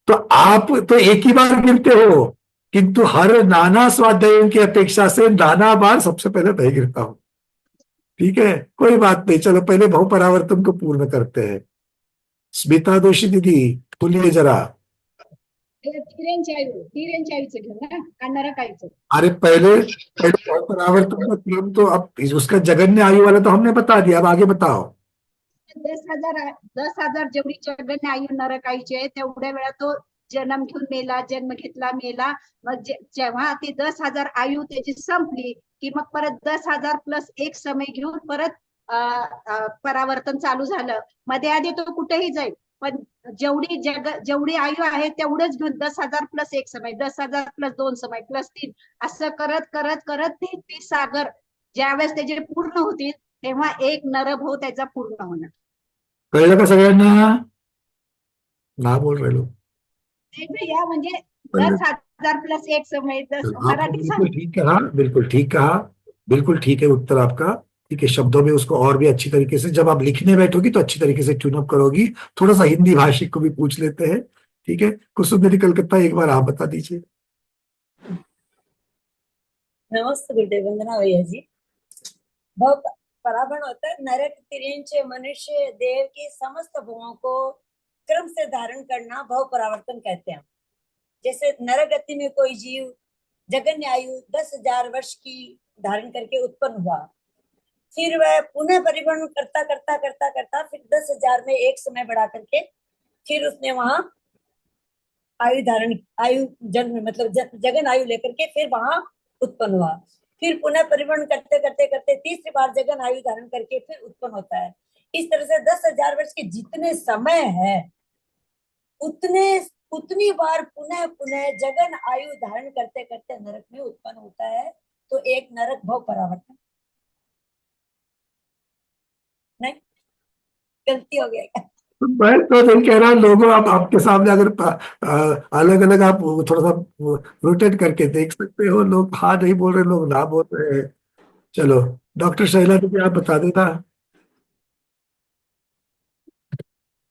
तो आप तो एक ही बार गिरते हो, किंतु हर नाना स्वाध्यायों की अपेक्षा से नाना बार सबसे पहले मैं गिरता हूं। ठीक है, कोई बात नहीं, चलो पहले भव परावर्तन को पूर्ण करते हैं। स्मिता दोषी दीदी बोलिए जरा। अरे पहले भव परावर्तन का क्रम तो अब उसका जगन्य आयु वाला तो हमने बता दिया, अब आगे बताओ। 10,000 जेवढी जगन्य आयु नरकायची आहे तेवढ्या वेळा तो जन्म घेऊन मेला, जन्म घेतला मेला। मग जेव्हा ती 10,000 आयु त्याची संपली की मग परत 10,000 प्लस एक समय घेऊन परत परावर्तन चालू झालं। मध्ये आधी तो कुठेही जाईल, पण जेवढी आयु आहे तेवढंच घेऊन 10,000 प्लस एक समय, 10,000 प्लस 2 समय प्लस 3 असं करत करत करत ते सागर ज्यावेळेस त्याचे पूर्ण होतील तेव्हा एक नरभव त्याचा पूर्ण होणार। कळलं का सगळ्यांना? ना बोल रहे लोग। भैया म्हणजे 10,000 प्लस एक समय 10 मराठी बिल्कुल ठीक कहा, बिल्कुल ठीक कहा, बिल्कुल ठीक है उत्तर आपका। ठीक है, शब्दों में उसको और भी अच्छी तरीके से जब आप लिखने बैठोगी तो अच्छी तरीके से ट्यून अप करोगी। थोड़ा सा हिंदी भाषिक को भी पूछ लेते हैं, ठीक है? कुसुम मेरी कलकत्ता एक बार आप बता दीजिए। नमस्ते गुरुदेव, वंदना भैया जी। भव पराभण होता है नरक, तिर्यंच, मनुष्य, देव के समस्त भवों को क्रम से धारण करना भव परावर्तन कहते हैं। जैसे नरक गति में कोई जीव जगन्य आयु 10,000 वर्ष की धारण करके उत्पन्न हुआ, फिर वह पुनः परिभ्रमण करता करता करता करता फिर 10,000 में एक समय बढ़ा करके फिर उसने वहां आयु जन्म मतलब जगन आयु लेकर के फिर वहां उत्पन्न हुआ, फिर पुनः परिभ्रमण करते करते करते तीसरी बार जगन आयु धारण करके फिर उत्पन्न होता है। इस तरह से 10,000 वर्ष के जितने समय है उतनी बार पुनः पुनः जगन आयु धारण करते करते नरक में उत्पन्न होता है। तो एक नरक भव परावर्तन। नहीं, गलती हो गया। मैं तो नहीं कह रहा, लोगों आप आपके सामने अगर अलग अलग आप थोड़ा सा रोटेट करके देख सकते हो, लोग हाँ नहीं बोल रहे, लोग ना बोल रहे हैं। चलो डॉक्टर शैला तो क्या आप बता देना।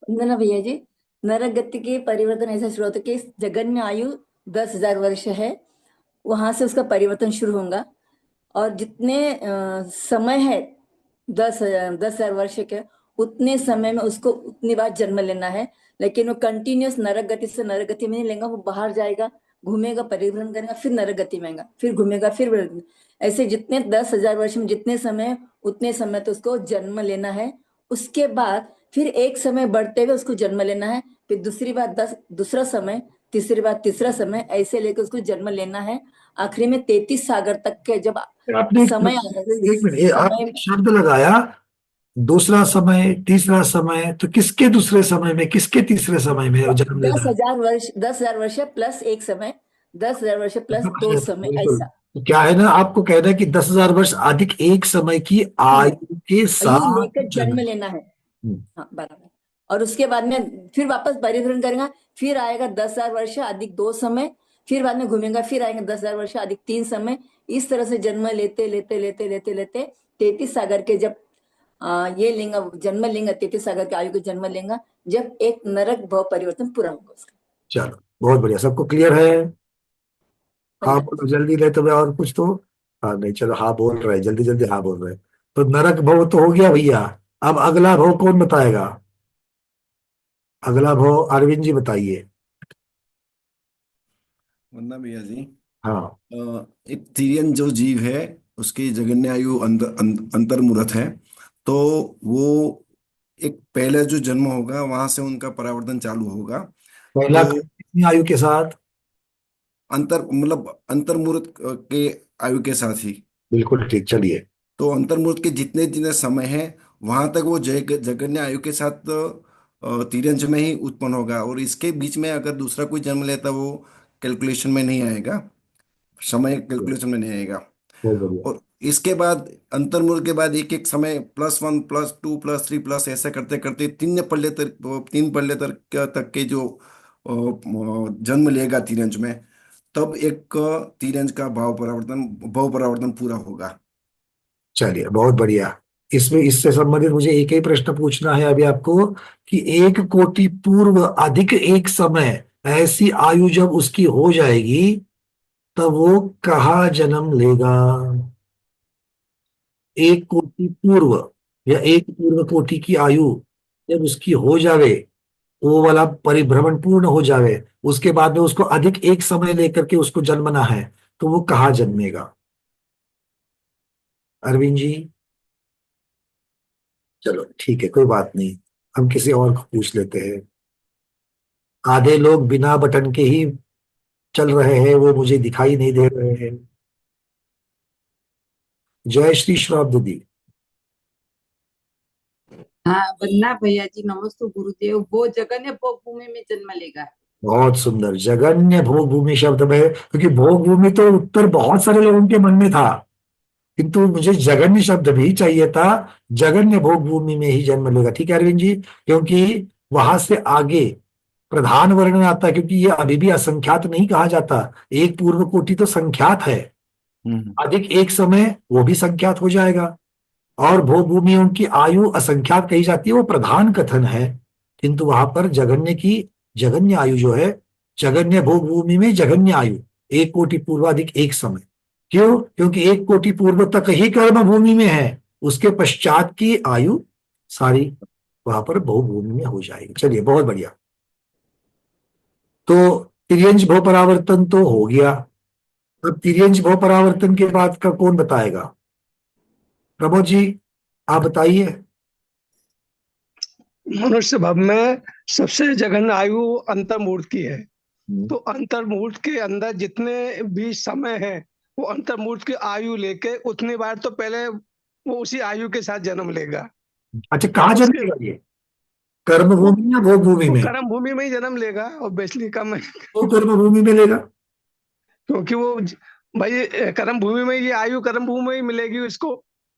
वंदना भैया जी, नरक गति के परिवर्तन ऐसा शुरू होता है कि जगन्य आयु 10,000 वर्ष है, वहां से उसका परिवर्तन शुरू होगा। और जितने समय है 10,000 वर्ष के, उतने समय में उसको उतनी बार जन्म लेना है। लेकिन वो कंटिन्यूस नरक गति से नरक गति में नहीं लेगा, वो बाहर जाएगा, घूमेगा, परिभ्रमण करेगा, फिर नरक गति में आएगा, फिर घूमेगा, फिर ऐसे जितने 10,000 वर्ष में जितने समय, उतने समय तो उसको जन्म लेना है। उसके बाद फिर एक समय बढ़ते हुए उसको जन्म लेना है, फिर दूसरी बार दूसरा समय, तीसरी बार तीसरा समय, ऐसे लेकर उसको जन्म लेना है। आखिरी में 33 सागर तक के जब आपने समय एक मिनट, आपने शब्द लगाया दूसरा समय, तीसरा समय, तो किसके दूसरे समय में, किसके तीसरे समय में जन्म लेना है? 10,000 वर्ष प्लस एक समय, 10,000 वर्ष प्लस 2 समय, बिल्कुल। ऐसा तो क्या है ना, आपको कहना है कि 10,000 वर्ष अधिक एक समय की आयु के आयु साथ लेकर जन्म लेना है। हाँ, बराबर। और उसके बाद में फिर वापस परिभ्रमण करेगा, फिर आएगा 10,000 वर्ष अधिक 2 समय, फिर बाद में घूमेगा, फिर आएंगे 10,000 वर्ष अधिक 3 समय। इस तरह से जन्म लेते लेते लेते लेते लेते 33 सागर के जब ये लेंगे, जन्म लेंगे, 33 सागर के आयु को जन्म लेंगे, जब एक नरक भव परिवर्तन पूरा होगा उसका। चलो बहुत बढ़िया, सबको क्लियर है? हाँ बोलो जल्दी, ले तो मैं और कुछ तो हाँ नहीं, चलो हाँ बोल रहे, जल्दी जल्दी हाँ बोल रहे। तो नरक भव तो हो गया भैया, अब अगला भव कौन बताएगा? अगला भव अरविंद जी बताइए। वंदना भैया जी। हाँ। एक तिर्यन जो जीव है उसकी जगन्य आयु अंतर्मुरत है, तो वो एक पहले जो जन्म होगा वहां से उनका परावर्तन चालू होगा। पहला तो कितनी आयु के साथ? मतलब अंतर्मुरत के आयु के साथ ही। बिल्कुल ठीक, चलिए। तो अंतर्मुरत के जितने जितने समय है वहां तक वो जगन्य आयु के साथ तिर्यंज में ही उत्पन्न होगा, और इसके बीच में अगर दूसरा कोई जन्म लेता वो कैलकुलेशन में नहीं आएगा, समय कैलकुलेशन में नहीं आएगा। बहुत बढ़िया। और इसके बाद अंतर्मुर्ग के बाद एक एक समय +1 +2 +3 प्लस ऐसा करते करते 3 पल्ले तक के जो जन्म लेगा तिरंज में, तब एक तिरंज का भाव परावर्तन पूरा होगा। चलिए बहुत बढ़िया। इसमें इससे संबंधित मुझे एक ही प्रश्न पूछना है अभी आपको कि 1 कोटि पूर्व अधिक एक समय ऐसी आयु जब उसकी हो जाएगी तब वो कहाँ जन्म लेगा? 1 कोटि पूर्व या 1 पूर्व कोटि की आयु जब उसकी हो जावे, वो वाला परिभ्रमण पूर्ण हो जावे, उसके बाद में उसको अधिक एक समय लेकर के उसको जन्मना है, तो वो कहाँ जन्मेगा? अरविंद जी। चलो ठीक है, कोई बात नहीं, हम किसी और को पूछ लेते हैं। आधे लोग बिना बटन के ही चल रहे हैं, वो मुझे दिखाई नहीं दे रहे हैं। जय श्री श्राद्ध दी। हाँ वंदना भैया जी, नमस्ते गुरुदेव। वो जगन्य भोग भूमि में जन्म लेगा। बहुत सुंदर, जगन्य भोग भूमि शब्द में, क्योंकि भोग भूमि तो उत्तर बहुत सारे लोगों के मन में था, किंतु मुझे जगन्य शब्द भी चाहिए था। जगन्य भोग भूमि में ही जन्म लेगा, ठीक है अरविंद जी, क्योंकि वहां से आगे प्रधान वर्ण आता है, क्योंकि ये अभी भी असंख्यात नहीं कहा जाता। 1 पूर्व कोटि तो संख्यात है, अधिक एक समय वो भी संख्यात हो जाएगा, और भोग भूमि उनकी आयु असंख्यात कही जाती है, वो प्रधान कथन है। किंतु वहां पर जगन्य आयु जो है, जगन्य भोग भूमि में जगन्य आयु 1 कोटि पूर्व अधिक एक समय। क्यों? क्योंकि 1 कोटि पूर्व तक ही कर्म भूमि में है, उसके पश्चात की आयु सारी वहां पर भोग भूमि में हो जाएगी। चलिए बहुत बढ़िया। तो तिर्यंज भव परावर्तन तो हो गया, अब तिर्यंज भव परावर्तन के बाद का कौन बताएगा? प्रमोद जी आप बताइए। मनुष्य भव में सबसे जघन्य आयु अंतर्मुहूर्त की है। तो अंतर्मुहूर्त के अंदर जितने भी समय है वो अंतर्मूर्त की आयु लेके उतनी बार तो पहले वो उसी आयु के साथ जन्म लेगा। अच्छा, कहाँ जन्म उसके लेगा ये? कर्म वो भूमि या भोग भूमि वो में? कर्म भूमि में ही जन्म लेगा, ऑब्वियसली कम है, वो कर्म भूमि में लेगा। क्योंकि वो भाई कर्म भूमि में ये आयु कर्म भूमि में ही मिलेगी उसको।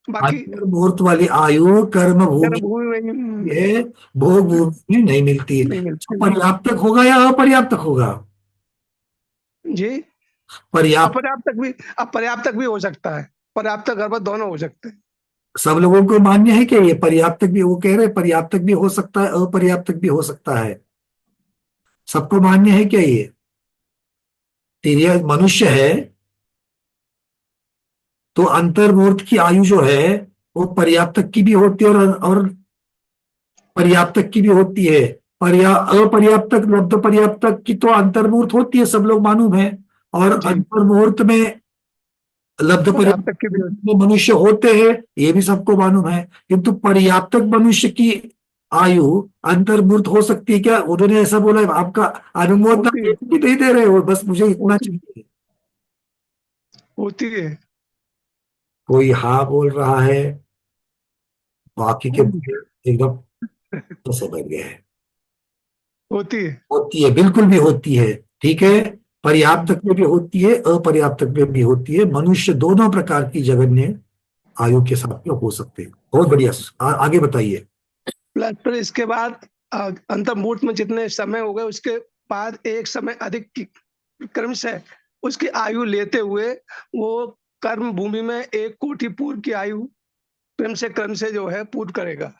बाकी अंतर मुहूर्त वाली आयु कर्म कर्म भूमि भूमि में ही है, भोग भूमि में नहीं मिलती है। नहीं मिलती। पर्याप्तक होगा या अपर्याप्तक होगा? जी, पर्याप्त अपर्याप्तक भी हो सकता है, पर्याप्तक गर्भ दोनों हो सकते हैं। सब लोगों को मान्य है कि ये पर्याप्तक भी, वो कह रहे हैं पर्याप्तक भी हो सकता है, अपर्याप्तक भी हो सकता है। सबको मान्य है क्या ये? तेरे मनुष्य है तो अंतर्मुहूर्त की आयु जो है वो पर्याप्तक की भी होती है और पर्याप्तक की भी होती है। अपर्याप्तक लब्ध पर्याप्तक की तो अंतर्मुहूर्त होती है, सब लोग मालूम है। और अंतर्मुहूर्त में लब्ध पर्याप्तक की भी पर्याप्तक मनुष्य होते हैं, ये भी सबको मालूम है। किंतु पर्याप्तक मनुष्य की आयु अंतर्मुहूर्त हो सकती है क्या? उन्होंने ऐसा बोला है, आपका अनुमोदन भी नहीं दे रहे हो, बस मुझे इतना चाहिए। होती है। कोई हाँ बोल रहा है, बाकी के एकदम तो समझ गए हैं। होती है। होती है, बिल्कुल भी होती है। ठीक है, पर्याप्तक में भी होती है, अपर्याप्तक में भी होती है। मनुष्य दोनों प्रकार की जगन्य आयु के साथ में हो सकते हैं। बहुत बढ़िया। आगे बताइए। प्लस फिर इसके बाद अंतर्मुहूर्त में जितने समय हो गए उसके बाद एक समय अधिक की क्रम से उसकी आयु लेते हुए वो कर्म भूमि में 1 कोटि पूर्व की आयु क्रम से जो है पूर्ण करेगा।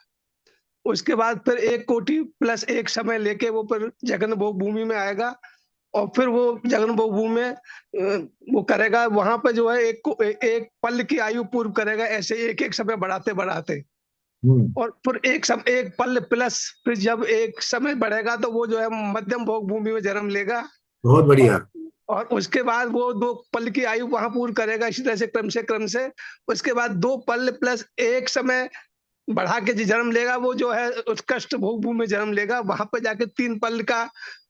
उसके बाद फिर 1 कोटि प्लस 1 समय लेके वो फिर जगन भोग भूमि में आएगा और फिर वो जगन भोग भूमि में वो करेगा। वहां पर जो है एक पल की आयु पूर्व करेगा, ऐसे एक एक समय बढ़ाते बढ़ाते। और फिर एक पल प्लस फिर जब एक समय बढ़ेगा तो वो जो है मध्यम भोग भूमि में जन्म लेगा। बहुत बढ़िया। और उसके बाद वो 2 पल की आयु वहां पूर्ण करेगा, इसी तरह से क्रम से। उसके बाद 2 पल प्लस 1 समय बढ़ा के जो जन्म लेगा वो जो है उत्कृष्ट भोग भूमि में जन्म लेगा। वहां पर जाके 3 पल का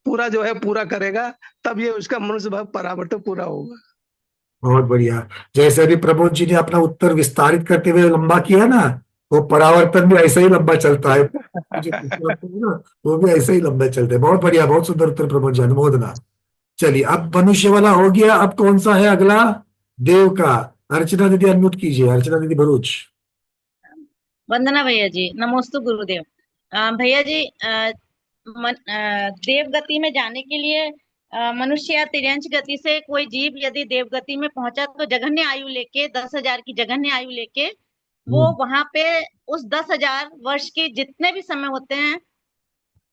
पूरा जो है पूरा करेगा, तब ये उसका मनुष्य भाव परावर्तन पूरा होगा। बहुत बढ़िया। जैसे अभी प्रमोद जी ने अपना उत्तर विस्तारित करते हुए लंबा किया ना, वो परावर्तन भी ऐसे ही लंबा चलता है। ना, वो भी ऐसे ही लंबे चलते हैं। बहुत बढ़िया, बहुत सुंदर उत्तर प्रमोद जी, अनुमोदना। चलिए, अब मनुष्य वाला हो गया। अब कौन सा है अगला? देव का। अर्चना दीदी अनम्यूट कीजिए, अर्चना दीदी भरूच। वंदना भैया जी, नमोस्तु गुरुदेव। भैया जी, देव गति में जाने के लिए मनुष्य या तिर्यंच गति से कोई जीव यदि देव गति में पहुंचा तो जघन्य आयु लेके 10,000 की जघन्य आयु लेके वो वहां पे उस 10,000 वर्ष के जितने भी समय होते हैं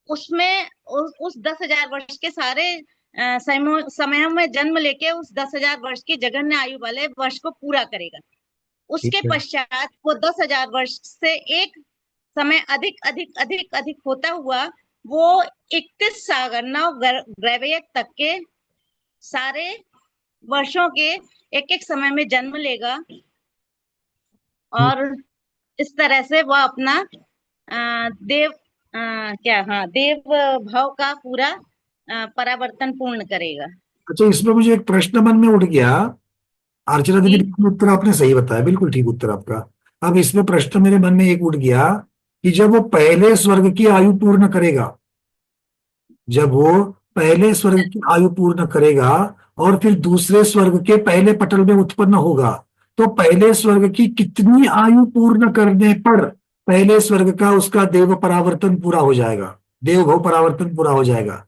उसमें उस 10,000 वर्ष के सारे समयों में जन्म लेके उस 10,000 वर्ष की जघन्य आयु वाले वर्ष को पूरा करेगा। उसके पश्चात वो 10,000 वर्ष से एक समय अधिक अधिक अधिक अधिक होता हुआ वो 31 सागर नव ग्रैवयक तक के सारे वर्षों के एक एक समय में जन्म लेगा और इस तरह से वह अपना देव देव भाव का पूरा परावर्तन पूर्ण करेगा। अच्छा, इसमें मुझे एक प्रश्न मन में उठ गया। अर्चना दीदी, उत्तर आपने सही बताया, बिल्कुल ठीक उत्तर आपका। अब इसमें प्रश्न मेरे मन में एक उठ गया कि जब वो पहले स्वर्ग की आयु पूर्ण करेगा, जब वो पहले स्वर्ग की आयु पूर्ण करेगा और फिर दूसरे स्वर्ग के पहले पटल में उत्पन्न होगा, तो पहले स्वर्ग की कितनी आयु पूर्ण करने पर पहले स्वर्ग का उसका देव परावर्तन पूरा हो जाएगा, देव भव परावर्तन पूरा हो जाएगा?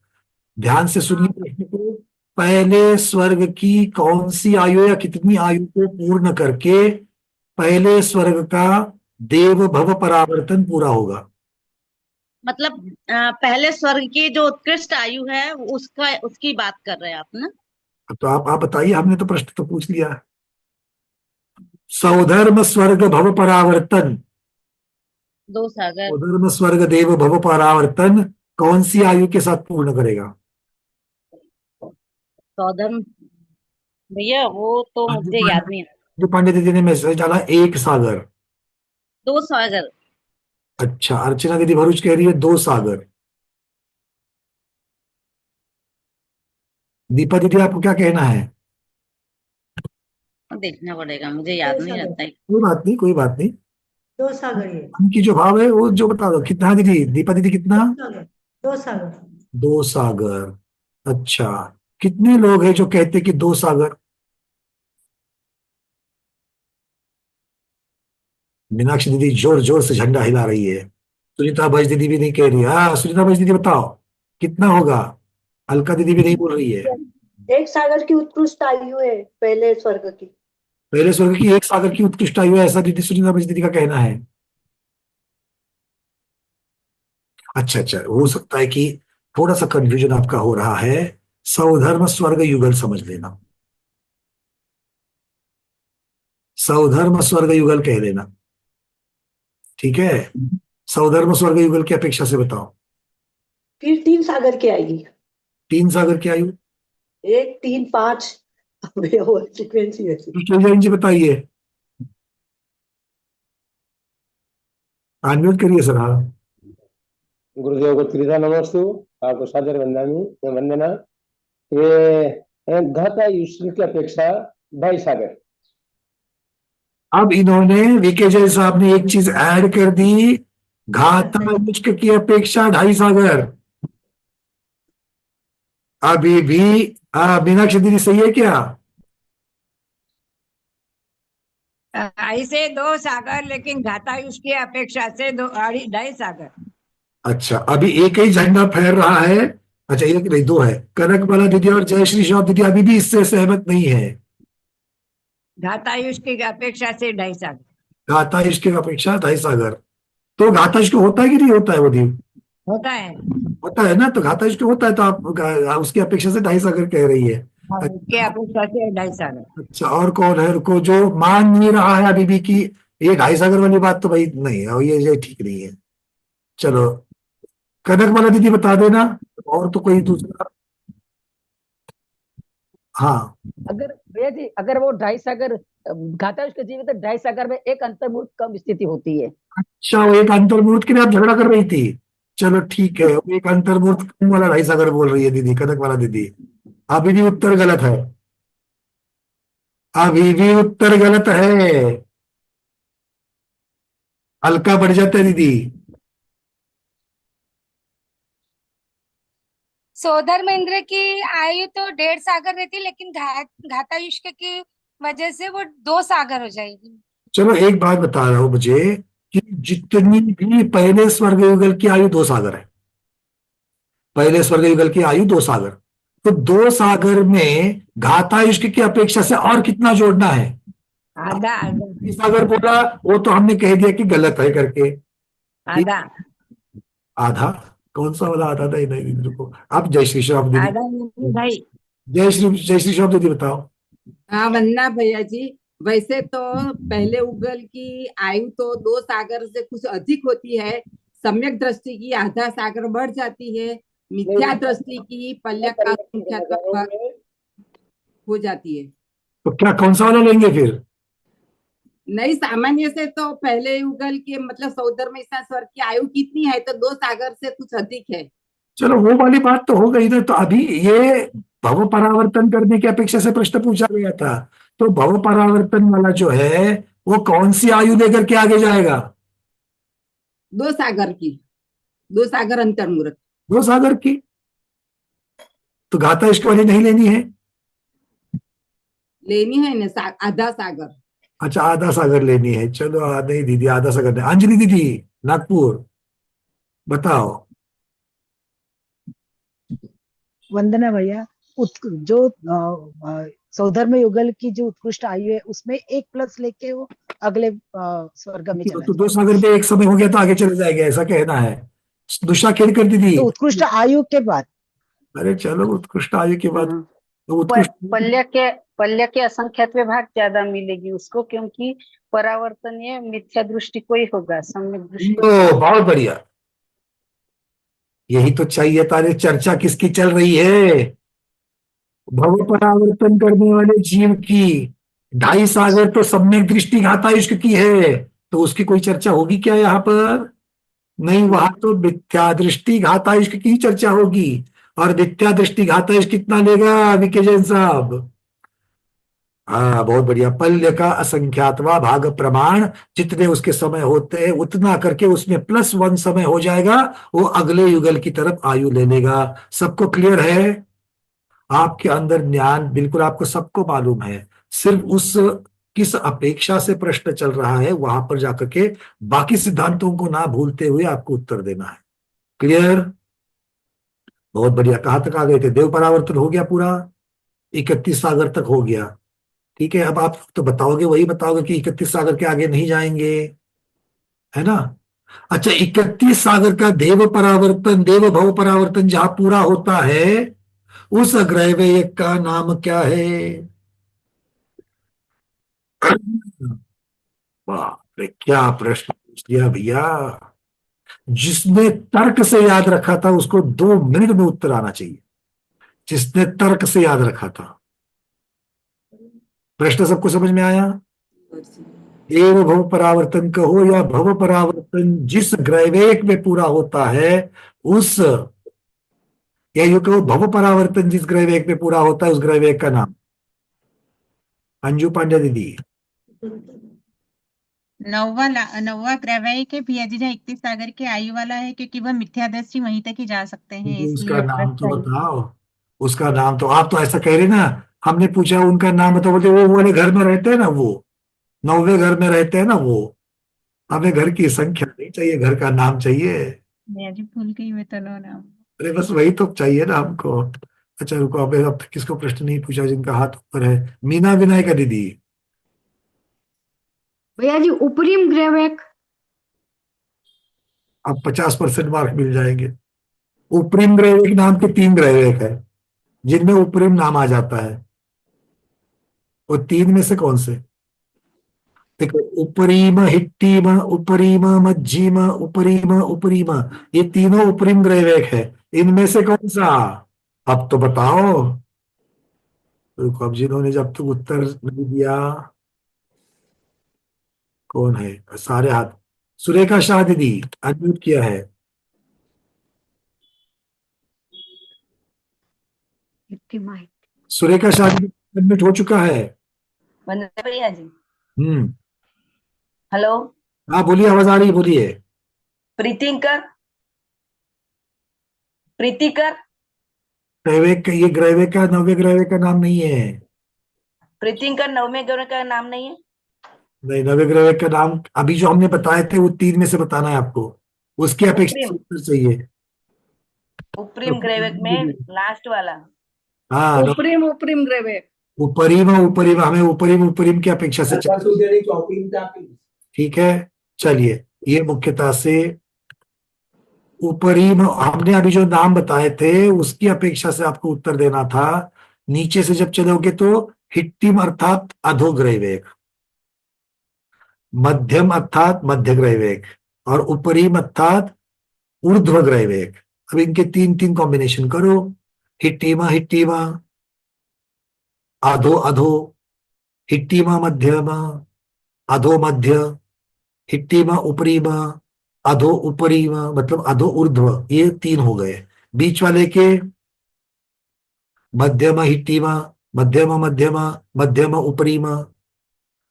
ध्यान से सुनिए प्रश्न को। पहले स्वर्ग की कौन सी आयु या कितनी आयु को पूर्ण करके पहले स्वर्ग का देव भव परावर्तन पूरा होगा? मतलब पहले स्वर्ग की जो उत्कृष्ट आयु है उसकी बात कर रहे हैं आप ना? तो आप बताइए, हमने तो प्रश्न तो पूछ लिया। सौधर्म स्वर्ग भव परावर्तन, 2 सागर। सौधर्म स्वर्ग देव भव परावर्तन कौन सी आयु के साथ पूर्ण करेगा? सौधर्म भैया वो तो मुझे याद नहीं है। जो पांडे दीदी ने मैसेज डाला 1 सागर। 2 सागर। अच्छा, अर्चना दीदी भरूच कह रही है 2 सागर। दीपा दीदी, आपको क्या कहना है? देखना पड़ेगा, मुझे याद नहीं रहता है। कोई बात नहीं, कोई बात नहीं। 2 सागर है। उनकी जो भाव है वो जो बता दो कितना दीदी, दीपा दीदी कितना? 2 सागर। 2 सागर। अच्छा, कितने लोग हैं जो कहते कि 2 सागर? मीनाक्षी दीदी जोर जोर से झंडा हिला रही है। सुनीता बज दीदी भी नहीं कह रही। हाँ सुनीता बज दीदी बताओ कितना होगा? अलका दीदी भी नहीं बोल रही है। 1 सागर की उत्कृष्ट आयु है पहले स्वर्ग की। पहले स्वर्ग की 1 सागर की उत्कृष्ट आयु है, ऐसा दीदी सुनीता बज दीदी का कहना है। अच्छा अच्छा, हो सकता है कि थोड़ा सा कंफ्यूजन आपका हो रहा है। सौधर्म स्वर्ग युगल समझ लेना, सौधर्म स्वर्ग युगल कह लेना, ठीक है? सौधर्म स्वर्ग युगल की अपेक्षा से बताओ। फिर 3 सागर की आएगी। 3 सागर की आयु? 1 3 5 सीक्वेंस ही है। जैन जी बताइए, अनम्यूट करिए सर। हाँ गुरुदेव को त्रिधा नमस्तु, आपको सादर वंदना। ये घाता युष्ण की अपेक्षा 2.5 सागर। अब इन्होंने वीके जैन साहब ने एक चीज ऐड कर दी, घाता युष्क की अपेक्षा 2.5 सागर। अभी भी मीनाक्षी दीदी सही है क्या? ऐसे 2 सागर, लेकिन घातायुष की अपेक्षा से 2.5 सागर। अच्छा, अभी एक ही झंडा फहर रहा है। अच्छा एक नहीं, 2 है। कनकबाला दीदी और जयश्री श्रॉफ दीदी अभी भी इससे सहमत नहीं है। घातायुष की अपेक्षा से 2.5 सागर। घाता इश्क की अपेक्षा 2.5 सागर। तो घाता इश्क होता है कि नहीं होता है वो दीप? होता है। होता है ना, तो घाता इश्क होता है, तो आप उसकी अपेक्षा से 2.5 सागर कह रही है। उसके अपेक्षा से 2.5 सागर। अच्छा, और कौन है रुको जो मान नहीं रहा है अभी भी कि ये 2.5 सागर वाली बात तो भाई नहीं है, और ये ठीक नहीं है। चलो कनकबाला दीदी बता देना, और तो कोई दूसरा? हाँ अगर भैया जी, अगर वो 2.5 सागर घाता उसके जीवित है, 2.5 सागर में एक अंतर्मुख कम स्थिति होती है। अच्छा, वो एक अंतर्मुहूर्त के लिए आप झगड़ा कर रही थी। चलो ठीक है, वो एक अंतर्मुहूर्त कम वाला 2.5 सागर बोल रही है दीदी, कनकबाला दीदी। अभी भी उत्तर गलत है, अभी भी उत्तर गलत है। हल्का बढ़ जाता है दीदी। सौधर्मेंद्र की आयु तो 1.5 सागर रहती, लेकिन घातायुष्क की वजह से वो 2 सागर हो जाएगी। चलो एक बात बता रहा हूं मुझे कि जितनी भी पहले स्वर्ग युगल की आयु 2 सागर है, पहले स्वर्ग युगल की आयु 2 सागर, तो 2 सागर में घातायुष्क की अपेक्षा से और कितना जोड़ना है? आधा। सागर बोला वो तो हमने कह दिया कि गलत है करके। आधा। आधा? कौन सा वाला आधा? नहीं नहीं दीदी रुको, आप जय श्री श्राम दीदी, आधा भाई। जय श्री श्राम दीदी बताओ। हाँ वंदना भैया जी, वैसे तो पहले उगल की आयु तो 2 सागर से कुछ अधिक होती है। सम्यक दृष्टि की आधा सागर बढ़ जाती है। मिथ्या दृष्टि की पल्लक का संख्या हो जाती है। तो क्या कौन सा वाला लेंगे फिर? नहीं, सामान्य से तो पहले युगल के मतलब सौधर्म स्वर की आयु कितनी है, तो 2 सागर से कुछ अधिक है। चलो वो वाली बात तो हो गई ना। तो अभी ये भव परावर्तन करने की अपेक्षा से प्रश्न पूछा गया था, तो भव परावर्तन वाला जो है वो कौन सी आयु लेकर के आगे जाएगा? 2 सागर की, 2 सागर अंतर्मुहूर्त। 2 सागर की? तो घाता इश्क वाली नहीं लेनी है? लेनी है ना, आधा सागर। अच्छा आधा सागर लेनी है। चलो नहीं दीदी, आधा सागर नहीं। अंजलि दीदी नागपुर बताओ। वंदना भैया, जो सौधर्म युगल की जो उत्कृष्ट आयु है उसमें 1 प्लस लेके वो अगले स्वर्ग में चला तो 2 सागर पे एक समय हो गया तो आगे चले जाएंगे, ऐसा कहना है। दूसरा खेल कर दीदी, तो उत्कृष्ट आयु के बाद। अरे चलो उत्कृष्ट आयु के बाद तो उत्कृष्ट पल्य के असंख्यात भाग ज्यादा मिलेगी उसको, क्योंकि परावर्तनीय मिथ्या दृष्टि को ही होगा, सम्यक दृष्टि। बहुत बढ़िया, यही तो चाहिए था। चर्चा किसकी चल रही है? भव परावर्तन करने वाले जीव की। 2.5 सागर तो सम्यक दृष्टि घाता इश्क की है, तो उसकी कोई चर्चा होगी क्या यहाँ पर? नहीं, वहां तो मिथ्या दृष्टि घाता इश्क की चर्चा होगी। और मिथ्या दृष्टि घाता इश्क कितना लेगा विके जैन साहब? हाँ, बहुत बढ़िया। पल्य का असंख्यातवा भाग प्रमाण, जितने उसके समय होते हैं उतना करके उसमें +1 समय हो जाएगा, वो अगले युगल की तरफ आयु ले लेगा। सबको क्लियर है? आपके अंदर ज्ञान बिल्कुल, आपको सबको मालूम है। सिर्फ उस किस अपेक्षा से प्रश्न चल रहा है वहां पर जाकर के बाकी सिद्धांतों को ना भूलते हुए आपको उत्तर देना है। क्लियर? बहुत बढ़िया। कहाँ तक आ गए थे? देव परावर्तन हो गया पूरा, 31 सागर तक हो गया। ठीक है, अब आप तो बताओगे, वही बताओगे कि 31 सागर के आगे नहीं जाएंगे, है ना? अच्छा, 31 सागर का देव परावर्तन, देव भव परावर्तन जहां पूरा होता है, उस ग्रहव्य का नाम क्या है? बाप रे, क्या प्रश्न पूछ लिया भैया! जिसने तर्क से याद रखा था उसको 2 मिनट में उत्तर आना चाहिए, जिसने तर्क से याद रखा था। प्रश्न सबको समझ में आया? देव भव परावर्तन कहो या भव परावर्तन, जिस ग्रहवेग में पूरा होता है उस, या यूं कहो भव परावर्तन जिस ग्रहवेग में पूरा होता है उस ग्रहवेग का नाम। अंजू पांड्या दीदी। नौवा ग्रहवाहिक है भैया जी, जहाँ 31 सागर के आयु वाला है, क्योंकि वह मिथ्यादर्शी वहीं तक ही जा सकते हैं, तो उसका इसलिए नाम तो प्रश्न। बताओ, उसका नाम तो, आप तो ऐसा कह रहे ना, हमने पूछा उनका नाम बताओ, बोलते वो वाले घर में रहते हैं ना, वो 9वें घर में रहते हैं ना वो। हमें घर की संख्या नहीं चाहिए, घर का नाम चाहिए। भैया जी भूल गई मैं तो नाम। अरे बस वही तो चाहिए ना हमको। अच्छा रुको, अब तक किसको प्रश्न नहीं पूछा जिनका हाथ ऊपर है? मीना विनायका दीदी। भैया जी उपरिम ग्रहवेग। अब 50% मार्क मिल जाएंगे। उपरिम ग्रहवेग नाम के 3 ग्रहवेग है जिनमें उपरिम नाम आ जाता है, वो 3 में से कौन से? देखो, उपरीम, हिट्टीम, उपरीम, मध्यम, उपरीम, उपरीम, ये तीनों उपरिम ग्रहवेग है। इनमें से कौन सा? अब तो बताओ। रुको, अब जिन्होंने जब तक उत्तर नहीं दिया, कौन है? सारे हाथ। सुरेखा शाह दीदी, अनम्यूट किया है। सुरेखा शाह दीदी अनम्यूट हो चुका है। वंदना भैया जी। हम्म। हेलो। हाँ बोलिए, आवाज आ रही है, बोलिए। प्रीतिकर। प्रीतिकर। ग्रहवेग का, ये ग्रहवेग का 9वें ग्रहवेग का नाम नहीं है। प्रीतिकर 9वें ग्रह का नाम नहीं है। नहीं, 9वें ग्रहवेग का नाम अभी जो हमने बताए थे वो 3 में से बताना है आपको, उसकी अपेक्षा से उपरिम। उत्तर चाहिए। उपरिम ग्रह में लास्ट वाला। हाँ, उपरिम उपरिम ग्रहवेग। उपरिम, उपरिम, हमें उपरिम उपरिम की अपेक्षा से चाहिए। ठीक है, चलिए। ये मुख्यतः से उपरिम, हमने अभी जो नाम बताए थे उसकी अपेक्षा से आपको उत्तर देना था। नीचे से जब चलोगे तो हिट्टिम अर्थात अधोग्रह वेग, मध्यम अर्थात मध्य ग्रह वेग, और उपरिम अर्थात ऊर्ध्व ग्रह वेग। अब इनके 3 कॉम्बिनेशन करो। हिट्टीमा हिट्टीमा, अधो अधो, हिट्टीमा मध्यमा, अधो मध्य, हिट्टीमा उपरीमा, अधो उपरीमा, मतलब अधो ऊर्ध्व। ये 3 हो गए। बीच वाले के मध्यमा हिट्टीमा, मध्यमा मध्यमा, मध्यमा उपरीमा।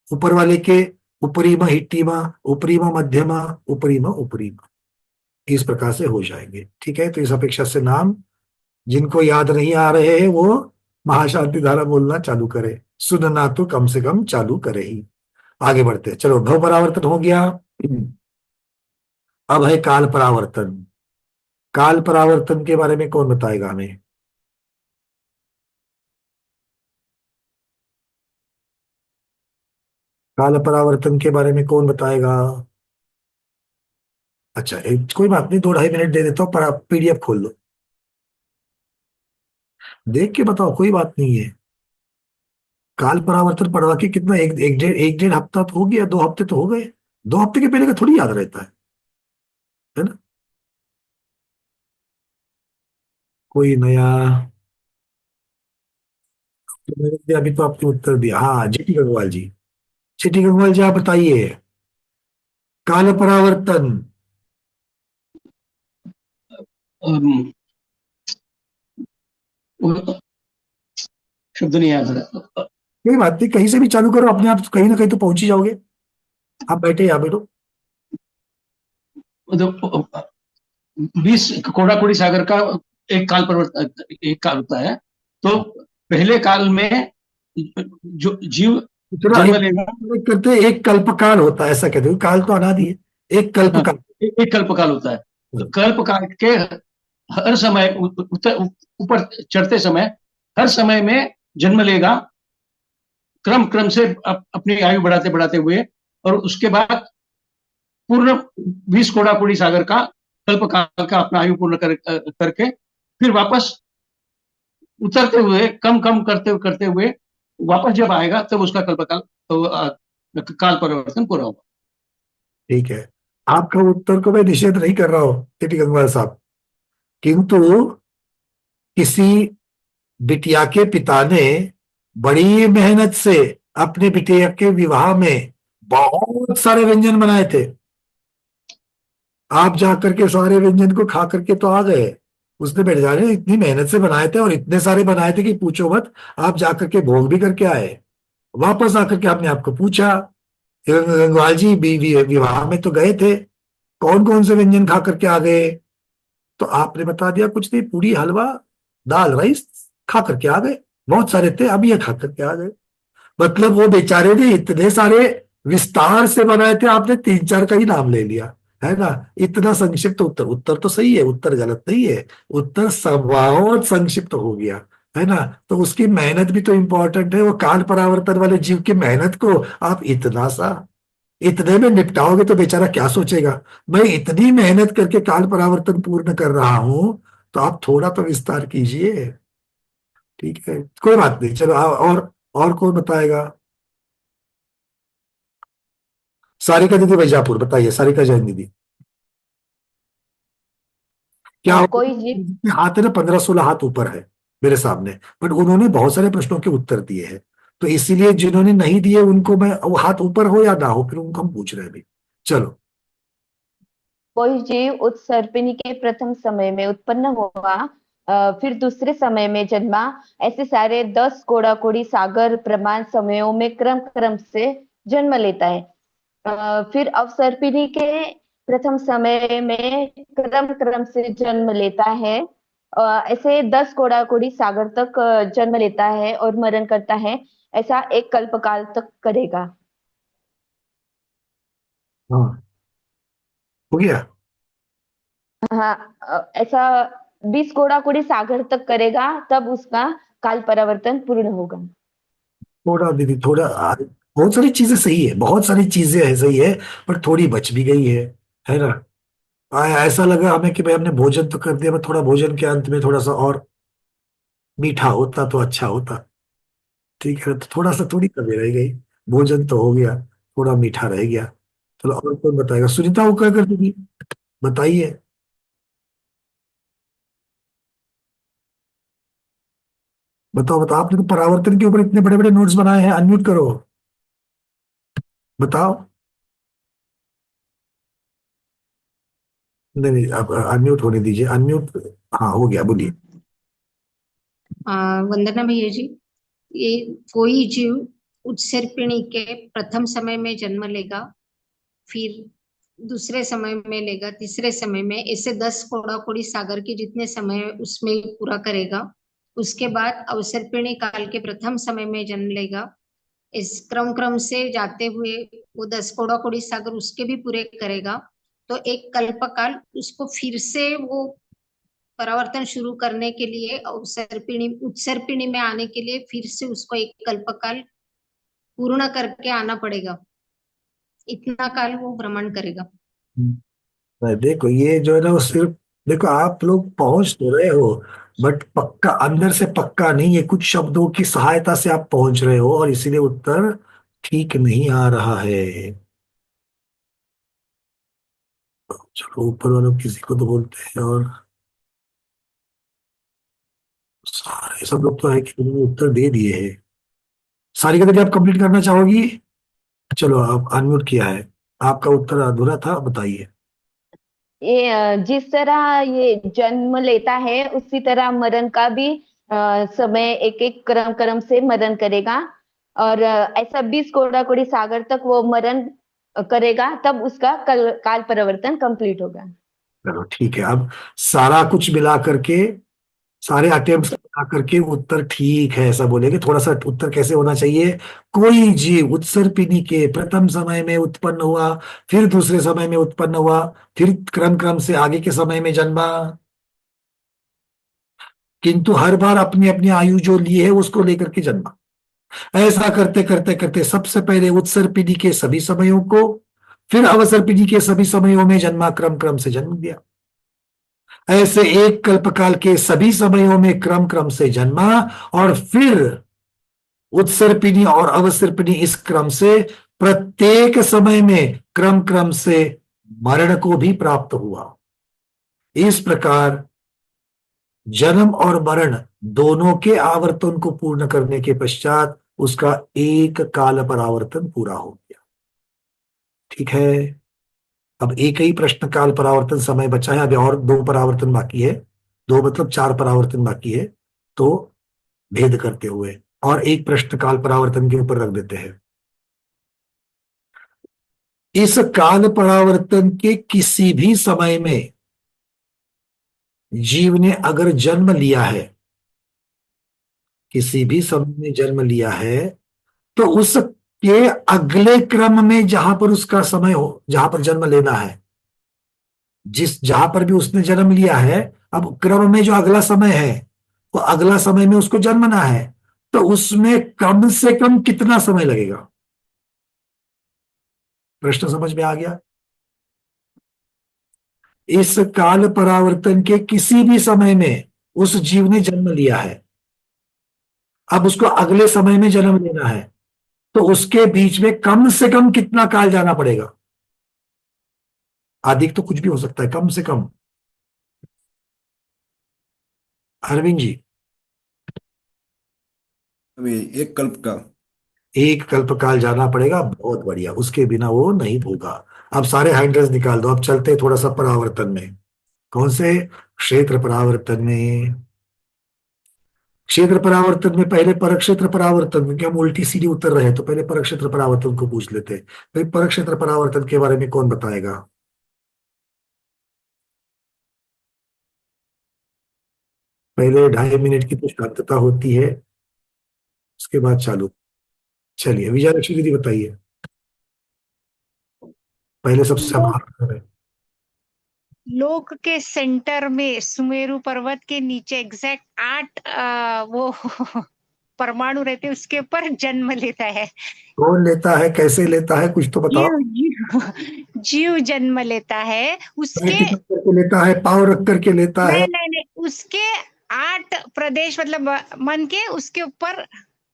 ऊपर वाले के उपरीमा हिट्टीमा, उपरीमा मध्यमा, उपरीमा उपरीमा। इस प्रकार से हो जाएंगे। ठीक है, तो इस अपेक्षा से नाम जिनको याद नहीं आ रहे हैं वो महाशांति धारा बोलना चालू करे, सुनना तो कम से कम चालू करे ही। आगे बढ़ते हैं, चलो। भव परावर्तन हो गया, अब है काल परावर्तन। काल परावर्तन के बारे में कौन बताएगा हमें? काल परावर्तन के बारे में कौन बताएगा? अच्छा, कोई बात नहीं, 2-2.5 मिनट दे देता हूँ, PDF खोल लो, देख के बताओ, कोई बात नहीं है। काल परावर्तन पढ़वा के कितना, एक डेढ़ हफ्ता तो हो गया, 2 हफ्ते तो हो गए। 2 हफ्ते के पहले का थोड़ी याद रहता है ना? कोई नया? तो मैंने अभी तो आपने उत्तर दिया। हाँ, जीटी गंगवाल जी। जीटी गंगवाल जी, आप बताइए काल परावर्तन। शब्द नहीं याद आ रहा। कोई बात नहीं, कहीं से भी चालू करो, अपने आप कहीं ना कहीं तो पहुंच ही जाओगे। आप बैठे यहाँ बैठो। 20 कोडाकुड़ी सागर का एक काल होता है। तो पहले काल में जो जीव जन्म लेगा, करते एक कल्पकाल होता है, ऐसा कहते हो, काल तो अनादि है, एक कल्पकाल। एक कल्पकाल होता है। तो कल्पकाल के हर समय ऊपर चढ़ते समय हर समय में जन्म लेगा, क्रम क्रम से अपनी आयु बढ़ाते बढ़ाते हुए, और उसके बाद पूर्ण 20 कोडाकुड़ी सागर का कल्पकाल का अपना आयु पूर्ण करके फिर वापस उतरते हुए कम कम करते हुए वापस जब आएगा तब उसका कल्पकाल तो काल परिवर्तन पूरा होगा। ठीक है, आपका उत्तर को मैं निषेध नहीं कर रहा हूं टीटी गंगवार साहब, किंतु किसी बिटिया के पिता ने बड़ी मेहनत से अपने बिटिया के विवाह में बहुत सारे व्यंजन बनाए थे। आप जाकर के सारे व्यंजन को खा करके तो आ गए, उसने बेचारे इतनी मेहनत से बनाए थे और इतने सारे बनाए थे कि पूछो मत। आप जाकर के भोग भी करके आए, वापस आकर के आपने आपको पूछा, गंगवार जी विवाह में तो गए थे, कौन कौन से व्यंजन खा करके आ गए? तो आपने बता दिया कुछ नहीं, पूरी हलवा दाल राइस खा करके आ गए, बहुत सारे थे, अब ये खा करके आ गए। मतलब वो बेचारे ने इतने सारे विस्तार से बनाए थे, आपने 3-4 का ही नाम ले लिया, है ना। इतना संक्षिप्त उत्तर, उत्तर तो सही है, उत्तर गलत नहीं है, उत्तर बहुत संक्षिप्त हो गया, है ना। तो उसकी मेहनत भी तो इंपॉर्टेंट है, वो काल परावर्तन वाले जीव की मेहनत को आप इतने में निपटाओगे तो बेचारा क्या सोचेगा। मैं इतनी मेहनत करके काल परावर्तन पूर्ण कर रहा हूं, तो आप थोड़ा तो विस्तार कीजिए। ठीक है, कोई बात नहीं, चलो और कौन बताएगा? सारिका दीदी वैजापुर, बताइए, सारिका जैन दीदी। क्या कोई जीव हाथ है ना, 15-16 हाथ ऊपर है मेरे सामने, बट उन्होंने बहुत सारे प्रश्नों के उत्तर दिए हैं, तो इसीलिए जिन्होंने नहीं दिए उनको मैं, वो हाथ ऊपर हो या ना हो, फिर उनको हम पूछ रहे हैं अभी। चलो। कोई जीव उत्सर्पिणी के प्रथम समय में उत्पन्न हुआ, फिर दूसरे समय में जन्मा, ऐसे सारे 10 कोडाकुड़ी सागर प्रमाण समयों में क्रम क्रम से जन्म लेता है। फिर अवसर्पिणी के प्रथम समय में क्रम क्रम से जन्म लेता है, ऐसे 10 कोडाकुड़ी सागर तक जन्म लेता है और मरण करता है, ऐसा एक कल्पकाल तक करेगा। हाँ, हो गया। हाँ, ऐसा 20 कोडाकुड़ी सागर तक करेगा, तब उसका काल परिवर्तन पूर्ण होगा। थोड़ा दीदी, थोड़ा बहुत सारी चीजें सही है, बहुत सारी चीजें है सही है, पर थोड़ी बच भी गई है ना। ऐसा लगा हमें कि भाई हमने भोजन तो कर दिया, मैं थोड़ा भोजन के अंत में थोड़ा सा और मीठा होता तो अच्छा होता। ठीक है, तो थोड़ा सा थोड़ी कमी रह गई, भोजन तो हो गया, थोड़ा मीठा रह गया। चलो, और कौन बताएगा? सुनीता वो क्या करती थी, बताइए। बताओ बताओ, आपने तो परावर्तन के ऊपर इतने बड़े बड़े नोट्स बनाए हैं, अनम्यूट करो, बताओ। नहीं नहीं, आप अनम्यूट होने दीजिए, अनम्यूट। हाँ, हो गया, बोलिए। वंदना भैया जी, ये कोई जीव उत्सर्पिणी के प्रथम समय में जन्म लेगा, फिर दूसरे समय में लेगा, तीसरे समय में, ऐसे 10 कोडाकुड़ी सागर के जितने समय उसमें पूरा करेगा। उसके बाद अवसर्पिणी काल के प्रथम समय में जन्म लेगा, इस क्रम क्रम से जाते हुए वो 10 कोडाकुड़ी सागर उसके भी पूरे करेगा। तो एक कल्पकाल उसको फिर से वो परावर्तन शुरू करने के लिए, उत्सर्पिणी में आने के लिए फिर से उसको एक कल्पकाल पूर्ण करके आना पड़ेगा। इतना काल वो भ्रमण करेगा। देखो, ये जो है ना, वो सिर्फ, देखो आप लोग पहुंच तो रहे हो, बट पक्का अंदर से पक्का नहीं है, कुछ शब्दों की सहायता से आप पहुंच रहे हो, और इसीलिए उत्तर ठीक नहीं आ रहा है। चलो, ऊपर वालों किसी को तो बोलते हैं, और सारे सब लोग तो है कि उन्होंने उत्तर दे दिए हैं। सारी का आप कंप्लीट करना चाहोगी? चलो, आप अनम्यूट किया है, आपका उत्तर अधूरा था, बताइए। ये जिस तरह ये जन्म लेता है, उसी तरह मरण का भी समय एक एक क्रम क्रम से मरण करेगा। और ऐसा 20 कोड़ा कोड़ी सागर तक वो मरण करेगा, तब उसका काल परिवर्तन कंप्लीट होगा। चलो ठीक है, अब सारा कुछ मिला करके, सारे अटेम्प्ट मिला करके उत्तर ठीक है ऐसा बोलेंगे। थोड़ा सा उत्तर कैसे होना चाहिए? कोई जीव उत्सर्पिणी के प्रथम समय में उत्पन्न हुआ, फिर दूसरे समय में उत्पन्न हुआ, फिर क्रम क्रम से आगे के समय में जन्मा, किंतु हर बार अपनी अपनी आयु जो ली है उसको लेकर के जन्मा। ऐसा करते करते करते सबसे पहले उत्सर्पिणी के सभी समयों को, फिर अवसर्पिणी के सभी समयों में जन्मा, क्रम क्रम से जन्म दिया। ऐसे एक कल्पकाल के सभी समयों में क्रम क्रम से जन्मा, और फिर उत्सर्पिणी और अवसर्पिणी इस क्रम से प्रत्येक समय में क्रम क्रम से मरण को भी प्राप्त हुआ। इस प्रकार जन्म और मरण दोनों के आवर्तन को पूर्ण करने के पश्चात उसका एक काल परावर्तन पूरा हो गया। ठीक है, अब एक ही प्रश्न काल परावर्तन समय बचा है, अभी और 2 परावर्तन बाकी है, 2 मतलब 4 परावर्तन बाकी है। तो भेद करते हुए और एक प्रश्न काल परावर्तन के ऊपर रख देते हैं। इस काल परावर्तन के किसी भी समय में जीव ने अगर जन्म लिया है, किसी भी समय में जन्म लिया है, तो उसके अगले क्रम में जहां पर उसका समय हो, जहां पर जन्म लेना है, जहां पर भी उसने जन्म लिया है, अब क्रम में जो अगला समय है, वो अगला समय में उसको जन्मना है, तो उसमें कम से कम कितना समय लगेगा? प्रश्न समझ में आ गया? इस काल परावर्तन के किसी भी समय में उस जीव ने जन्म लिया है, अब उसको अगले समय में जन्म लेना है, तो उसके बीच में कम से कम कितना काल जाना पड़ेगा? अधिक तो कुछ भी हो सकता है, कम से कम। अरविंद जी, अभी एक कल्प का, एक कल्पकाल जाना पड़ेगा। बहुत बढ़िया, उसके बिना वो नहीं होगा। अब सारे हैंडल्स निकाल दो। अब चलते थोड़ा सा परावर्तन में। कौन से? क्षेत्र परावर्तन में। क्षेत्र परावर्तन में पहले परक क्षेत्र परावर्तन, क्योंकि हम उल्टी सीधी उतर रहे हैं, तो पहले परक क्षेत्र परावर्तन को पूछ लेते हैं। भाई परक क्षेत्र परावर्तन के बारे में कौन बताएगा? पहले 2.5 मिनट की तो शांतता होती है, उसके बाद चालू। चलिए विजयलक्ष्मी दीदी बताइए, पहले सबसे संभाल है। लोक के सेंटर में सुमेरु पर्वत के नीचे एग्जैक्ट 8 वो परमाणु रहते हैं, उसके ऊपर जन्म लेता है। कौन लेता है, कैसे लेता है, कुछ तो बताओ। जीव जन्म लेता है। उसके करके लेता है, पाव रख करके लेता है? नहीं, उसके 8 प्रदेश मतलब मन के, उसके ऊपर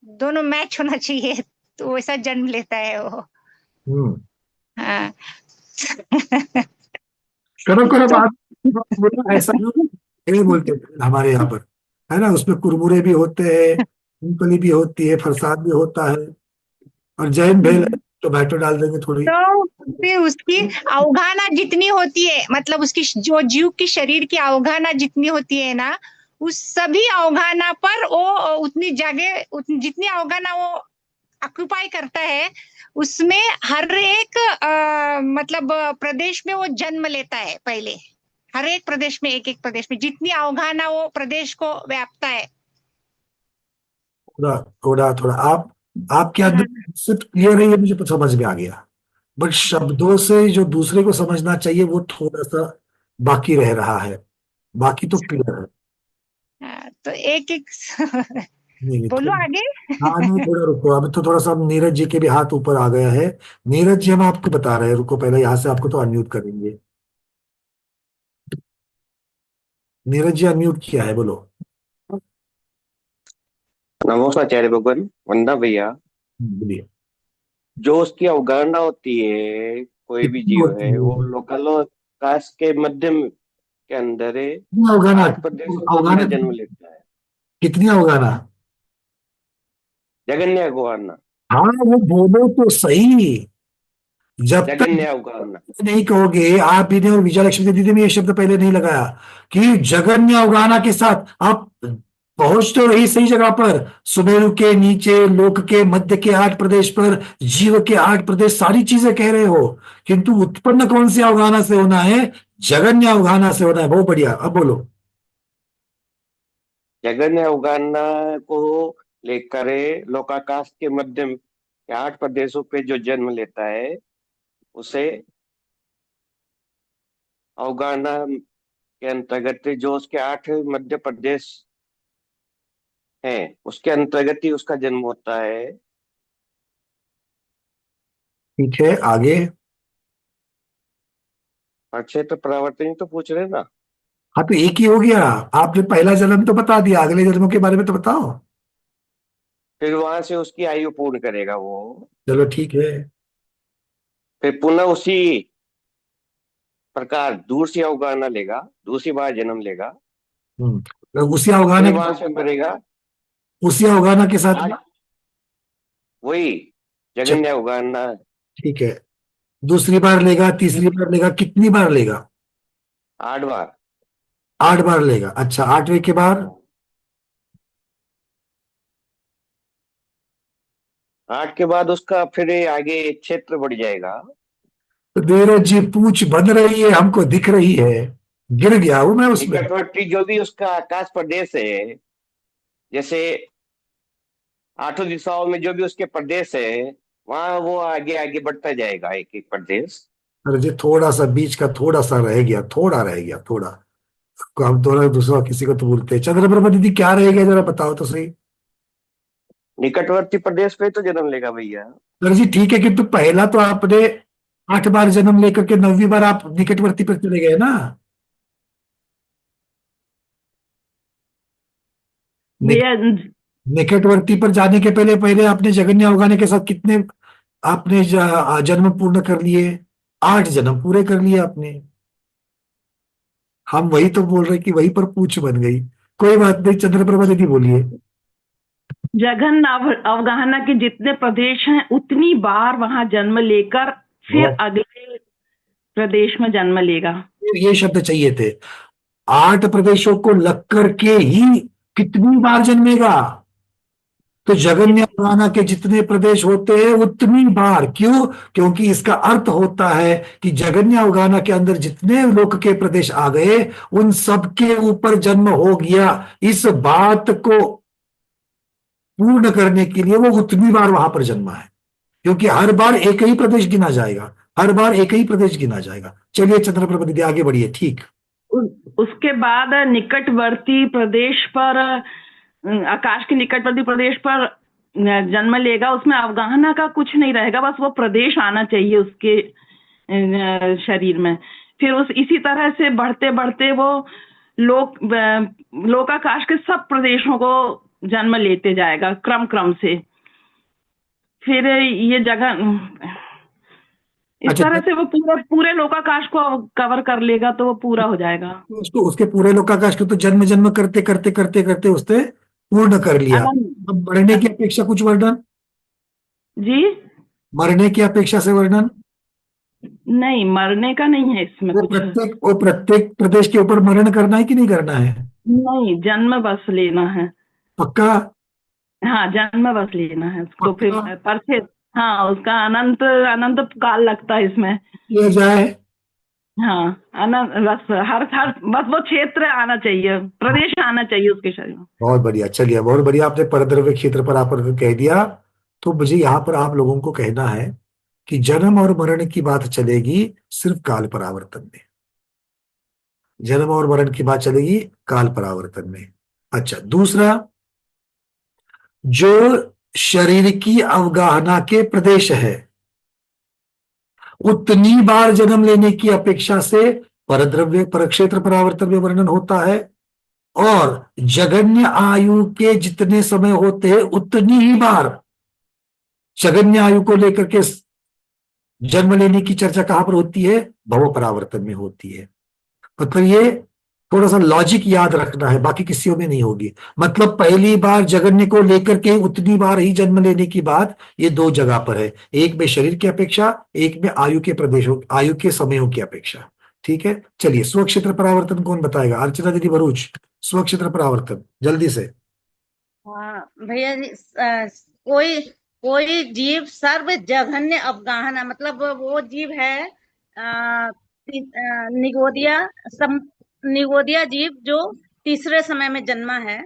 दोनों मैच होना चाहिए, तो वैसा जन्म लेता है वो। हाँ। करो बात ऐसा नहीं बोलते हमारे यहाँ पर, है ना। उसमें कुरमुरे भी होते हैं, मूंगफली भी होती है, फरसाद भी होता है, और जैन भेल टोमेटो डाल देंगे थोड़ी। तो फिर उसकी अवगाहना जितनी होती है, मतलब उसकी जो जीव की शरीर की अवगाहना जितनी होती है ना, उस सभी अवगाहना पर वो उतनी जगह, जितनी अवगाहना वो ऑक्युपाई करता है, उसमें हर एक मतलब प्रदेश में वो जन्म लेता है। पहले हर एक प्रदेश में, एक एक प्रदेश में जितनी अवगाहना वो प्रदेश को व्यापता है। थोड़ा आपके अंदर क्लियर है, ये मुझे समझ में आ गया, बट शब्दों से जो दूसरे को समझना चाहिए वो थोड़ा सा बाकी रह रहा है, बाकी तो क्लियर है। तो एक नहीं, बोलो आगे। हाँ नहीं, थोड़ा रुको, अभी तो थोड़ा सा नीरज जी के भी हाथ ऊपर आ गया है। नीरज जी, हम आपको बता रहे हैं, रुको पहले यहाँ से आपको तो अनम्यूट करेंगे। नीरज जी अनम्यूट किया है, बोलो। नमोस्ताचार्य भगवान, वंदना भैया। बोलिए। जो उसकी अवगाहना होती है, कोई भी जीव है, वो लोकल कास्ट के मध्यम के अंदर है, अवगाहना 8 प्रदेशों में जन्म लेता है। कितनी अवगाहना? जगन्य अवगाहना। हाँ वो बोलो तो सही। जब तक जगन्य अवगाहना नहीं कहोगे, आप भी ने और विजयलक्ष्मी दीदी ने ये शब्द पहले नहीं लगाया कि जगन्य अवगाहना के साथ आप पहुंच तो रही सही जगह पर, सुमेरु के नीचे, लोक के मध्य के 8 प्रदेश पर, जीव के 8 प्रदेश, सारी चीजें कह रहे हो, किंतु उत्पन्न कौन सी अवगाहना से होना है? जगन्य अवगाहना से होना है। बहुत बढ़िया, अब बोलो। जगन्य अवगाहना को लेकर लोकाकाश के मध्यम के 8 प्रदेशों पे जो जन्म लेता है उसे अवगाहना के अंतर्गत, जो उसके 8 मध्य प्रदेश हैं उसके अंतर्गत ही उसका जन्म होता है। ठीक है, आगे। क्षेत्र परावर्तन तो पूछ रहे ना। हाँ, तो एक ही हो गया। आपने पहला जन्म तो बता दिया, अगले जन्मों के बारे में तो बताओ। फिर वहां से उसकी आयु पूर्ण करेगा वो। चलो ठीक है। फिर पुनः उसी प्रकार दूसरी अवगाहना लेगा, दूसरी बार जन्म लेगा, तो उसी अवगाहना फिर वहां से मरेगा। उसी अवगाहना के साथ वही जगन्य अवगाहना। ठीक है, दूसरी बार लेगा, तीसरी बार लेगा, कितनी बार लेगा? 8 बार। 8 बार लेगा। अच्छा, 8वें के बाद? 8 के बाद उसका फिर आगे क्षेत्र बढ़ जाएगा। तो धीरज जी, पूछ बन रही है, हमको दिख रही है, गिर गया हूं मैं उसमें। निकटवर्ती जो भी उसका आकाश प्रदेश है, जैसे 8 दिशाओं में जो भी उसके प्रदेश है, वहां वो आगे आगे बढ़ता जाएगा एक एक प्रदेश। अरे जी, थोड़ा सा बीच का थोड़ा सा रह गया, थोड़ा रह गया, थोड़ा। हम थोड़ा दूसरा किसी को तो बोलते हैं। चंद्रप्रभा दीदी, क्या रहेगा जरा बताओ तो सही। निकटवर्ती प्रदेश पे तो जन्म लेगा भैया। सर जी ठीक है, किंतु पहला तो आपने 8 बार जन्म लेकर के 9वीं बार आप निकटवर्ती पर चले गए ना। निकटवर्ती पर जाने के पहले पहले आपने जगन्य अवगाहना के साथ कितने आपने जन्म पूर्ण कर लिए? 8 जन्म पूरे कर लिए आपने। हम वही तो बोल रहे कि वहीं पर पूछ बन गई। कोई बात नहीं, चंद्रप्रभा दीदी बोलिए। जगन्य अवगाहना के जितने प्रदेश हैं उतनी बार वहां जन्म लेकर फिर अगले प्रदेश में जन्म लेगा। ये शब्द चाहिए थे। 8 प्रदेशों को लग करके ही कितनी बार जन्मेगा? तो जगन्य अवगाहना के जितने प्रदेश होते हैं उतनी बार। क्यों? क्योंकि इसका अर्थ होता है कि जगन्य अवगाहना के अंदर जितने लोक के प्रदेश आ गए उन सब के ऊपर जन्म हो गया। इस बात को पूर्ण करने के लिए वो उतनी बार वहां पर जन्मा है, क्योंकि हर बार एक ही प्रदेश गिना जाएगा, हर बार एक ही प्रदेश गिना जाएगा। चलिए चंद्रप्रभा दीदी आगे बढ़िए। ठीक, उसके बाद निकटवर्ती प्रदेश पर, आकाश के निकटवर्ती प्रदेश पर जन्म लेगा। उसमें अवगाहना का कुछ नहीं रहेगा, बस वो प्रदेश आना चाहिए उसके शरीर में। फिर उस इसी तरह से बढ़ते बढ़ते वो लोकाकाश के सब प्रदेशों को जन्म लेते जाएगा क्रम क्रम से। फिर ये जगह इस तरह से वो पूरे लोकाकाश को कवर कर लेगा, तो वो पूरा हो जाएगा। उसके पूरे लोकाकाश को तो जन्म जन्म करते करते करते करते उसने पूर्ण कर लिया। अब मरने की अपेक्षा कुछ वर्णन जी? मरने की अपेक्षा से वर्णन नहीं, मरने का नहीं है इसमें कुछ। प्रत्येक प्रदेश के ऊपर मरण करना है कि नहीं करना है? नहीं, जन्म बस लेना है। पक्का? हाँ, जन्म बस लेना है उसको। फिर पर से हाँ, उसका अनंत अनंत काल लगता है इसमें। ले जाए। हाँ, अनंत बस हर बस वो क्षेत्र आना चाहिए, प्रदेश आना चाहिए उसके शरीर में। बहुत बढ़िया, चलिए बहुत बढ़िया। आपने परद्रव्य क्षेत्र पर आप कह दिया, तो मुझे यहाँ पर आप लोगों को कहना है कि जन्म और मरण की बात चलेगी सिर्फ काल परावर्तन में। जन्म और मरण की बात चलेगी काल परावर्तन में। अच्छा, दूसरा, जो शरीर की अवगाहना के प्रदेश है उतनी बार जन्म लेने की अपेक्षा से परद्रव्य परक्षेत्र परावर्तन में वर्णन होता है, और जगन्य आयु के जितने समय होते हैं उतनी ही बार जगन्य आयु को लेकर के जन्म लेने की चर्चा कहां पर होती है? भव परावर्तन में होती है। मतलब ये थोड़ा सा लॉजिक याद रखना है, बाकी किसी में नहीं होगी। मतलब पहली बार जगन्य को लेकर के उतनी बार ही जन्म लेने की बात ये 2 जगह पर है, एक में शरीर की अपेक्षा, एक में आयु के प्रदेशों, आयु के समयों की अपेक्षा। ठीक है, चलिए स्वक्षेत्र परावर्तन कौन बताएगा? अर्चना दीदी भरूच, स्वक्षेत्र परावर्तन जल्दी से। भैया जी, कोई कोई जीव सर्व जघन्य अवगाहना, मतलब वो जीव है निगोदिया निगोदिया जीव जो तीसरे समय में जन्मा है।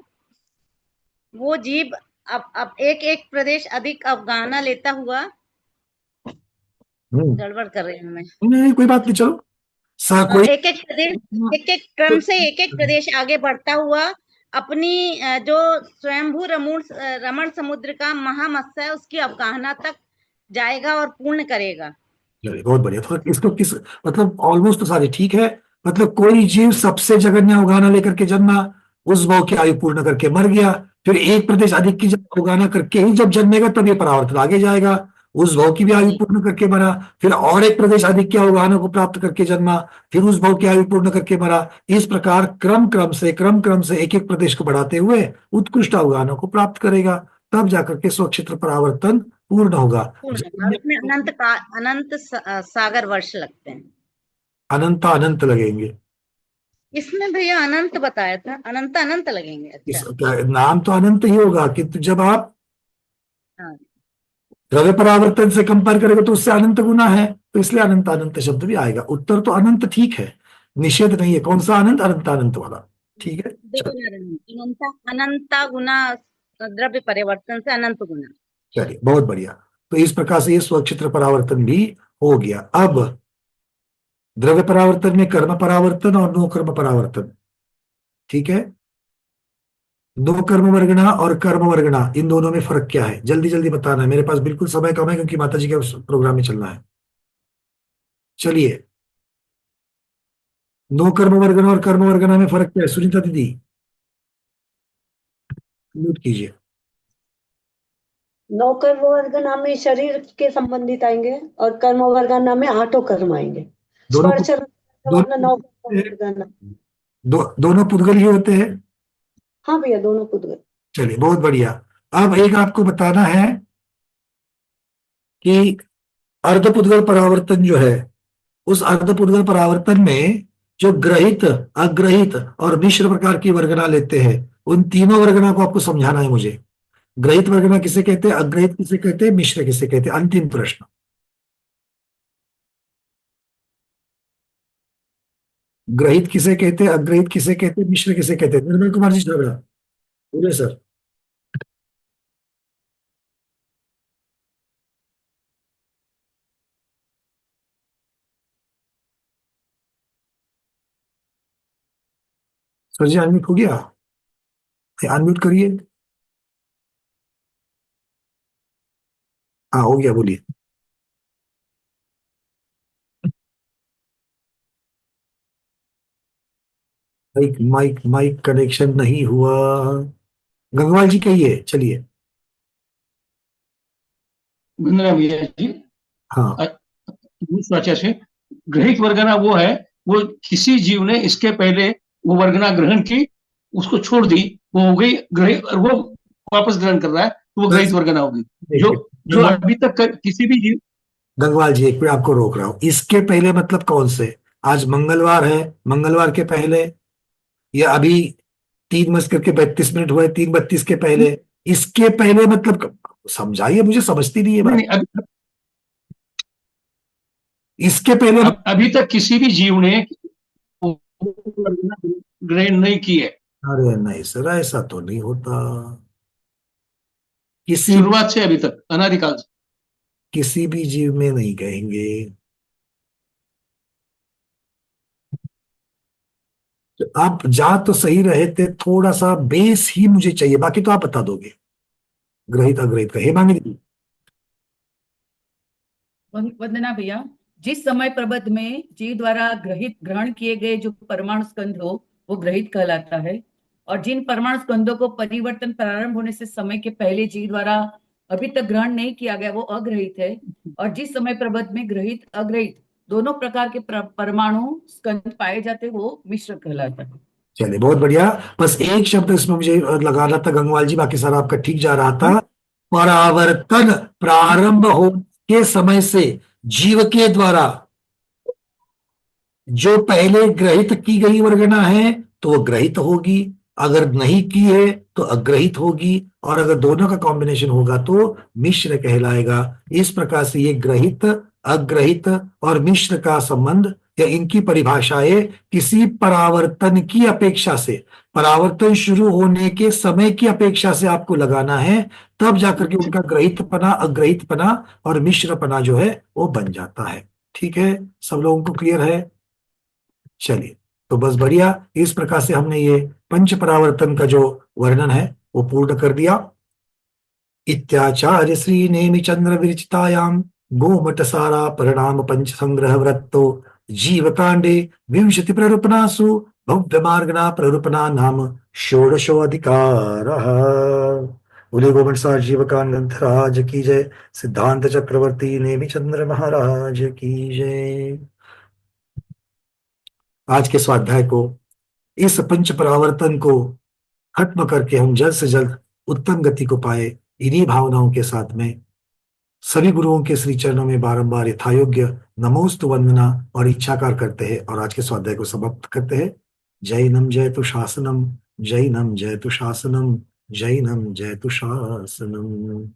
वो जीव अब एक एक प्रदेश अधिक अवगाहना लेता हुआ, गड़बड़ कर रही हूँ मैं। नहीं, कोई बात नहीं, चलो कोई एक एक प्रदेश, एक एक क्रम से एक एक प्रदेश आगे बढ़ता हुआ अपनी जो स्वयंभू रमण समुद्र का महामत्स्य है उसकी अवगाहना तक जाएगा और पूर्ण करेगा। चलिए, बहुत बढ़िया। तो इसको किस मतलब ऑलमोस्ट तो सारे ठीक है। मतलब कोई जीव सबसे जघन्य अवगाहना लेकर के जन्मा, उस भाव की आयु पूर्ण करके मर गया, फिर एक प्रदेश अधिक की जब अवगाहना करके ही जब जन्मेगा तब ये परावर्तन आगे जाएगा, उस भाव की भी आयु पूर्ण करके मरा, फिर और एक प्रदेश अधिक की अवगाहना को प्राप्त करके जन्मा, फिर उस भाव की आयु पूर्ण करके मरा। इस प्रकार क्रम क्रम से एक एक प्रदेश को बढ़ाते हुए उत्कृष्ट अवगाहना को प्राप्त करेगा, तब जाकर के स्वक्षेत्र परावर्तन पूर्ण होगा। उसमें अनंत सागर वर्ष लगते हैं। अनंत लगेंगे इसमें भैया अनंत बताया था, अनंत लगेंगे। अच्छा, नाम तो अनंत ही होगा, किंतु जब आप द्रव्य परावर्तन से कंपेयर करेंगे तो उससे अनंत गुना है, तो इसलिए अनंत शब्द भी आएगा। उत्तर तो अनंत ठीक है, निषेध नहीं है। कौन सा अनंत? अनंत वाला, ठीक है। अनंत गुना द्रव्य परिवर्तन से अनंत गुना। चलिए, बहुत बढ़िया। तो इस प्रकार से ये स्वक्षेत्र परावर्तन भी हो गया। अब द्रव्य परावर्तन में कर्म परावर्तन और नो कर्म परावर्तन, ठीक है। दो कर्म वर्गना और कर्म वर्गना, इन दोनों में फर्क क्या है? जल्दी जल्दी बताना है, मेरे पास बिल्कुल समय कम है क्योंकि माता जी के प्रोग्राम में चलना है। चलिए, नो कर्म वर्गना और कर्म वर्गना में फर्क क्या है? सुनीता दीदी म्यूट कीजिए। नौ कर्म वर्गना में शरीर के संबंधित आएंगे और कर्म वर्गना में आठों कर्म आएंगे। दोनों पुद्गल ही होते हैं। हाँ भैया, दोनों पुद्गल। चलिए, बहुत बढ़िया। अब एक आपको बताना है कि अर्धपुद्गल परावर्तन जो है, उस अर्धपुद्गल परावर्तन में जो ग्रहित, अग्रहित और मिश्र प्रकार की वर्गना लेते हैं, उन तीनों वर्गना को आपको समझाना है मुझे। ग्रहित वर्गना किसे कहते हैं, अग्रहित किसे कहते हैं, मिश्र किसे कहते हैं? अंतिम प्रश्न। ग्रहित किसे कहते हैं, अग्रहित किसे कहते हैं, मिश्र किसे कहते हैं? निर्मल कुमार जी झगड़ा बोले सर। सर जी अनम्यूट हो गया, अनम्यूट करिए। हाँ, हो गया, बोलिए। माइक माइक माइक कनेक्शन नहीं हुआ। गंगवाल जी कहिए, चलिए। भैया जी, हाँ, वाचा से ग्रहित वर्गना वो है, वो किसी जीव ने इसके पहले वो वर्गना ग्रहण की, उसको छोड़ दी, वो हो गई ग्रहित, और वो वापस ग्रहण कर रहा है तो वो ग्रहित वर्गना होगी। जो अभी तक किसी भी जीव। गंगवाल जी, एक मिनट आपको रोक रहा हूं। इसके पहले मतलब कौन से? आज मंगलवार है, मंगलवार के पहले, या अभी 3:32 हुए, 3:32 के पहले? इसके पहले मतलब समझाइए, मुझे समझती नहीं है बात। इसके पहले अभी तक किसी भी जीव ने ग्रहण नहीं की है। अरे नहीं सर, ऐसा तो नहीं होता। किसी शुरुआत से अभी तक, अनादिकाल से किसी भी जीव में नहीं कहेंगे। तो आप जा तो सही रहे थे, थोड़ा सा बेस ही मुझे चाहिए, बाकी तो आप बता दोगे। ग्रहित अग्रहित का हेमांगी दीदी। वंदना भैया, जिस समय प्रबंध में जीव द्वारा ग्रहण किए गए जो परमाणु स्कंध हो वो ग्रहित कहलाता है, और जिन परमाणु स्कंधों को परिवर्तन प्रारंभ होने से समय के पहले जीव द्वारा अभी तक ग्रहण नहीं किया गया वो अग्रहित है, और जिस समय प्रबंध में ग्रहित अग्रहित दोनों प्रकार के परमाणु स्कंध पाए जाते वो मिश्र कहलाता है। चलिए, बहुत बढ़िया। बस एक शब्द इसमें मुझे लगाना था गंगवाल जी, बाकी सारा आपका ठीक जा रहा था। परावर्तन प्रारंभ हो के समय से जीव के द्वारा जो पहले ग्रहित की गई वर्गना है तो वो ग्रहित होगी, अगर नहीं की है तो अग्रहित होगी, और अगर दोनों का कॉम्बिनेशन होगा तो मिश्र कहलाएगा। इस प्रकार से ये ग्रहित, अग्रहित और मिश्र का संबंध या इनकी परिभाषाएं किसी परावर्तन की अपेक्षा से, परावर्तन शुरू होने के समय की अपेक्षा से आपको लगाना है, तब जाकर के उनका ग्रहितपना, अग्रहितपना और मिश्रपना जो है वो बन जाता है। ठीक है, सब लोगों को क्लियर है? चलिए, तो बस बढ़िया। इस प्रकार से हमने ये पंच परावर्तन का जो वर्णन है वो पूर्ण कर दिया। इत्याचार्य श्री नेमि चंद्र विरचितायाम गोमट सारा परिणाम पंच संग्रह वृत्तो जीव कांडे विंशति प्ररूपणासु भव्य मार्गना प्ररूपणा नाम षोडशोऽधिकारः। बोले गोमट सार जीव कांड ग्रंथराज की जय, सिद्धांत चक्रवर्ती नेमि चंद्र महाराज की जय। आज के स्वाध्याय को, इस पंच परावर्तन को खत्म करके हम जल्द से जल्द उत्तम गति को पाए, इन्हीं भावनाओं के साथ में सभी गुरुओं के श्री चरणों में बारंबार यथायोग्य नमोस्तु वंदना और इच्छाकार करते हैं और आज के स्वाध्याय को समाप्त करते हैं। जैनम जयतु शासनम, जैनम जयतु शासनम, जैनम जयतु शासनम।